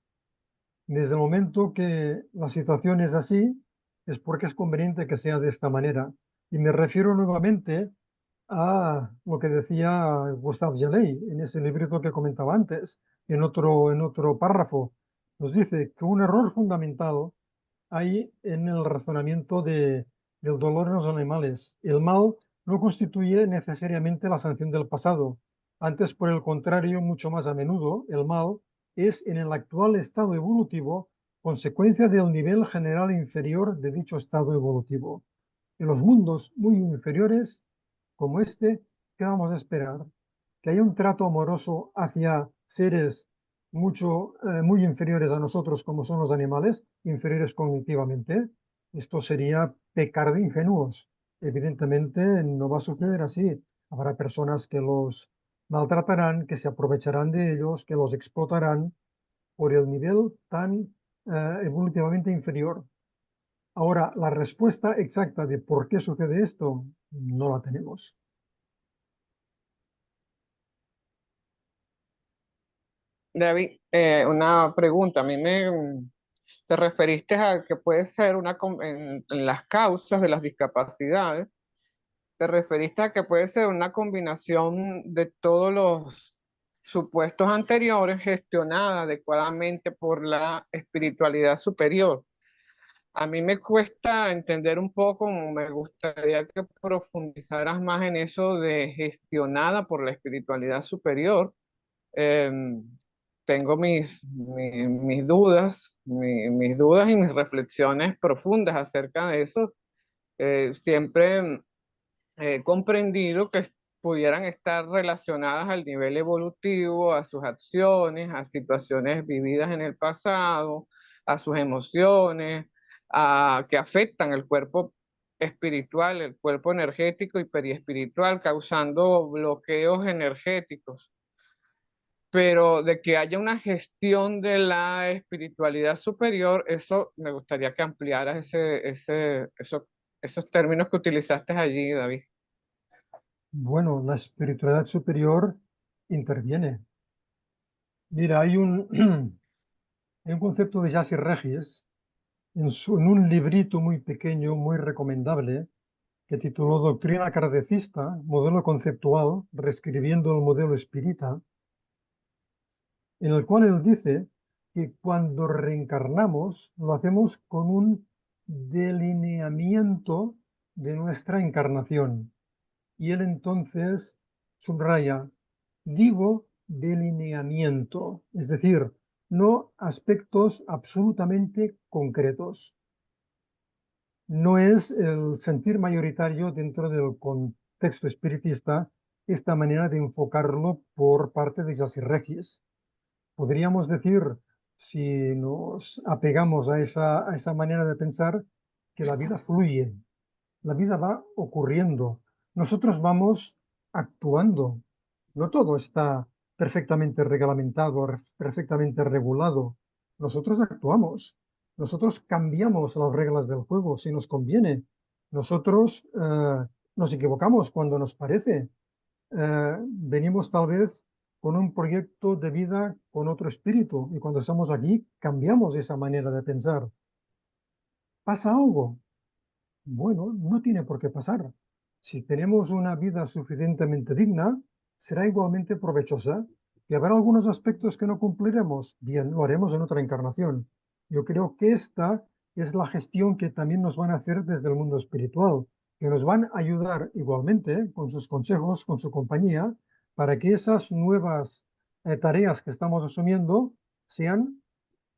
Desde el momento que la situación es así, es porque es conveniente que sea de esta manera. Y me refiero nuevamente a lo que decía Gustave Jalay en ese librito que comentaba antes, en otro párrafo. Nos dice que un error fundamental hay en el razonamiento del dolor en los animales. El mal no constituye necesariamente la sanción del pasado. Antes, por el contrario, mucho más a menudo, el mal es en el actual estado evolutivo consecuencia del nivel general inferior de dicho estado evolutivo. En los mundos muy inferiores, como este, ¿qué vamos a esperar? Que haya un trato amoroso hacia seres muy inferiores a nosotros, como son los animales, inferiores cognitivamente. Esto sería pecar de ingenuos. Evidentemente no va a suceder así. Habrá personas que los maltratarán, que se aprovecharán de ellos, que los explotarán por el nivel tan evolutivamente inferior. Ahora, la respuesta exacta de por qué sucede esto no la tenemos. David, una pregunta. Te referiste a que puede ser en las causas de las discapacidades. Te referiste a que puede ser una combinación de todos los supuestos anteriores gestionada adecuadamente por la espiritualidad superior. A mí me cuesta entender un poco, me gustaría que profundizaras más en eso de gestionada por la espiritualidad superior. Em, Tengo mis dudas, mis dudas y mis reflexiones profundas acerca de eso. Siempre he comprendido que pudieran estar relacionadas al nivel evolutivo, a sus acciones, a situaciones vividas en el pasado, a sus emociones, que afectan el cuerpo espiritual, el cuerpo energético y periespiritual, causando bloqueos energéticos. Pero de que haya una gestión de la espiritualidad superior, eso me gustaría que ampliaras esos términos que utilizaste allí, David. Bueno, la espiritualidad superior interviene. Mira, hay un concepto de Yassi Regis en un librito muy pequeño, muy recomendable, que tituló Doctrina Kardecista, Modelo Conceptual, reescribiendo el modelo espírita, en el cual él dice que cuando reencarnamos lo hacemos con un delineamiento de nuestra encarnación. Y él entonces subraya, digo delineamiento, es decir, no aspectos absolutamente concretos. No es el sentir mayoritario dentro del contexto espiritista esta manera de enfocarlo por parte de Yassi Regis. Podríamos decir, si nos apegamos a esa manera de pensar, que la vida fluye, la vida va ocurriendo, nosotros vamos actuando. No todo está perfectamente reglamentado, perfectamente regulado. Nosotros actuamos, nosotros cambiamos las reglas del juego si nos conviene, nosotros nos equivocamos cuando nos parece, venimos tal vez con un proyecto de vida con otro espíritu y cuando estamos aquí cambiamos esa manera de pensar. ¿Pasa algo? Bueno, no tiene por qué pasar. Si tenemos una vida suficientemente digna, será igualmente provechosa. ¿Y habrá algunos aspectos que no cumpliremos? Bien, lo haremos en otra encarnación. Yo creo que esta es la gestión que también nos van a hacer desde el mundo espiritual, que nos van a ayudar igualmente con sus consejos, con su compañía, para que esas nuevas tareas que estamos asumiendo sean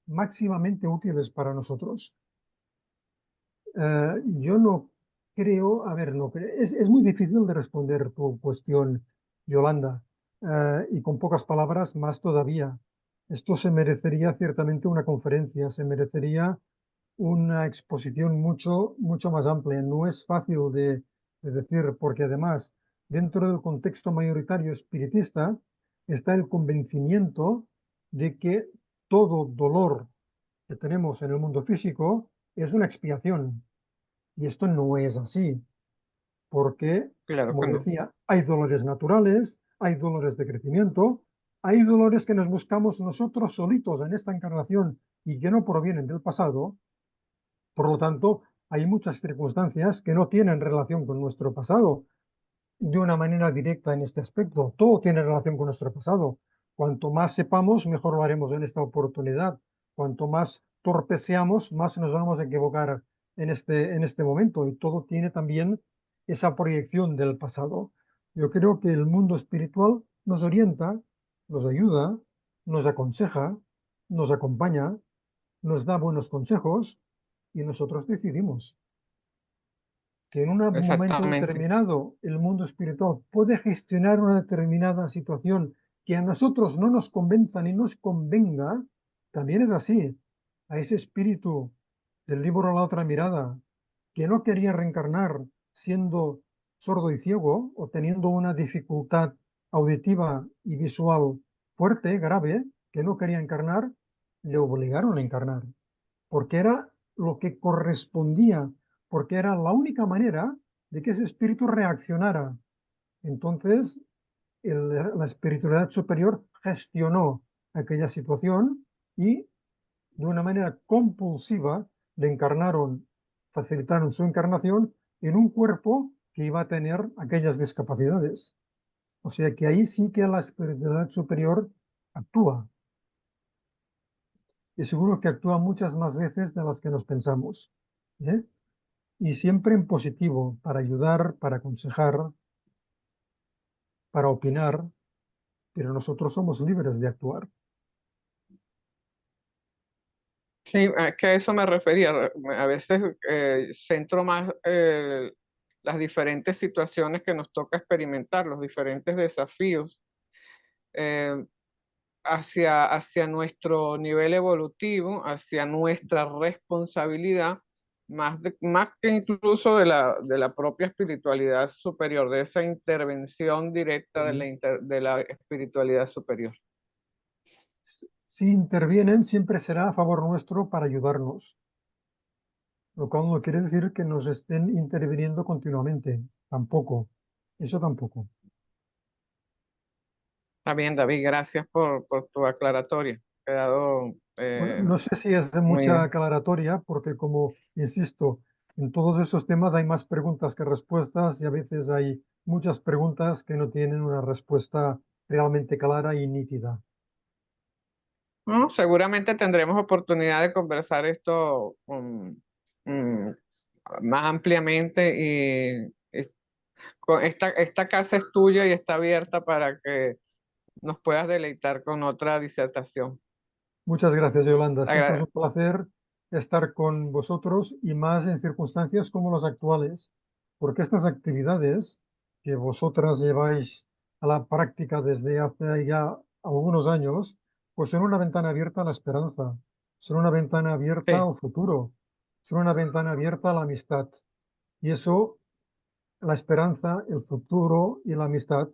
máximamente útiles para nosotros. Yo no creo, a ver, no es muy difícil de responder tu cuestión, Yolanda, y con pocas palabras más todavía. Esto se merecería ciertamente una conferencia, se merecería una exposición mucho más amplia. No es fácil de decir, porque además, dentro del contexto mayoritario espiritista, está el convencimiento de que todo dolor que tenemos en el mundo físico es una expiación. Y esto no es así, porque, Claro que como no. decía, hay dolores naturales, hay dolores de crecimiento, hay dolores que nos buscamos nosotros solitos en esta encarnación y que no provienen del pasado. Por lo tanto, hay muchas circunstancias que no tienen relación con nuestro pasado de una manera directa en este aspecto. Todo tiene relación con nuestro pasado. Cuanto más sepamos, mejor lo haremos en esta oportunidad. Cuanto más torpes seamos, más nos vamos a equivocar en este momento. Y todo tiene también esa proyección del pasado. Yo creo que el mundo espiritual nos orienta, nos ayuda, nos aconseja, nos acompaña, nos da buenos consejos y nosotros decidimos que en un momento Exactamente. determinado el mundo espiritual puede gestionar una determinada situación que a nosotros no nos convenza ni nos convenga, también es así. A ese espíritu del libro La otra mirada, que no quería reencarnar siendo sordo y ciego o teniendo una dificultad auditiva y visual fuerte, grave, que no quería encarnar, le obligaron a encarnar porque era lo que correspondía, porque era la única manera de que ese espíritu reaccionara. Entonces, la espiritualidad superior gestionó aquella situación y de una manera compulsiva le encarnaron, facilitaron su encarnación en un cuerpo que iba a tener aquellas discapacidades. O sea que ahí sí que la espiritualidad superior actúa. Y seguro que actúa muchas más veces de las que nos pensamos. ¿Eh? Y siempre en positivo, para ayudar, para aconsejar, para opinar, pero nosotros somos libres de actuar. Sí, que a eso me refería. A veces centro más las diferentes situaciones que nos toca experimentar, los diferentes desafíos eh, hacia nuestro nivel evolutivo, hacia nuestra responsabilidad, más que incluso de la propia espiritualidad superior, de esa intervención directa Ujú. de la espiritualidad superior. Si intervienen, siempre será a favor nuestro para ayudarnos, lo cual no quiere decir que nos estén interviniendo continuamente. Tampoco. Eso tampoco. Está bien, David, gracias por tu aclaratoria. Ha quedado Bueno, no sé si es de muy... mucha aclaratoria, porque como insisto, en todos esos temas hay más preguntas que respuestas y a veces hay muchas preguntas que no tienen una respuesta realmente clara y nítida. No, seguramente tendremos oportunidad de conversar esto más ampliamente y esta casa es tuya y está abierta para que nos puedas deleitar con otra disertación. Muchas gracias, Yolanda. Siempre es Agra- un placer estar con vosotros y más en circunstancias como las actuales, porque estas actividades que vosotras lleváis a la práctica desde hace ya algunos años, pues son una ventana abierta a la esperanza, son una ventana abierta sí, al futuro, son una ventana abierta a la amistad. Y eso, la esperanza, el futuro y la amistad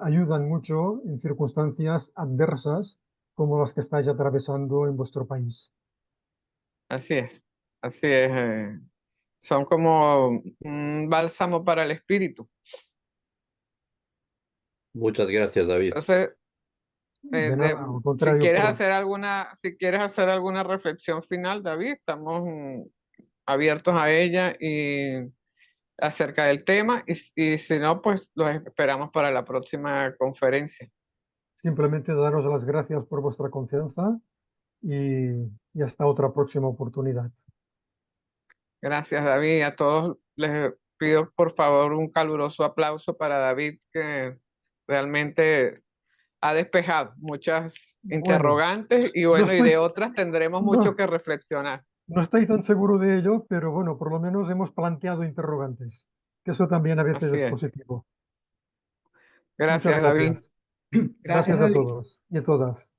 ayudan mucho en circunstancias adversas como las que estáis atravesando en vuestro país. así es, así es. Son como un bálsamo para el espíritu. Muchas gracias, David. Entonces, De nada, al contrario, si quieres hacer alguna reflexión final, David, estamos abiertos a ella y acerca del tema, y si no, pues los esperamos para la próxima conferencia. simplemente daros las gracias por vuestra confianza y hasta otra próxima oportunidad. Gracias, David. A todos les pido por favor un caluroso aplauso para David, que realmente ha despejado muchas Bueno, interrogantes y no bueno, y de estoy, otras tendremos mucho no, que reflexionar. no estoy tan seguro de ello, pero bueno, por lo menos hemos planteado interrogantes, que eso también a veces Así es es. positivo. Muchas Gracias, David. gracias. Gracias, Gracias a David. todos y a todas.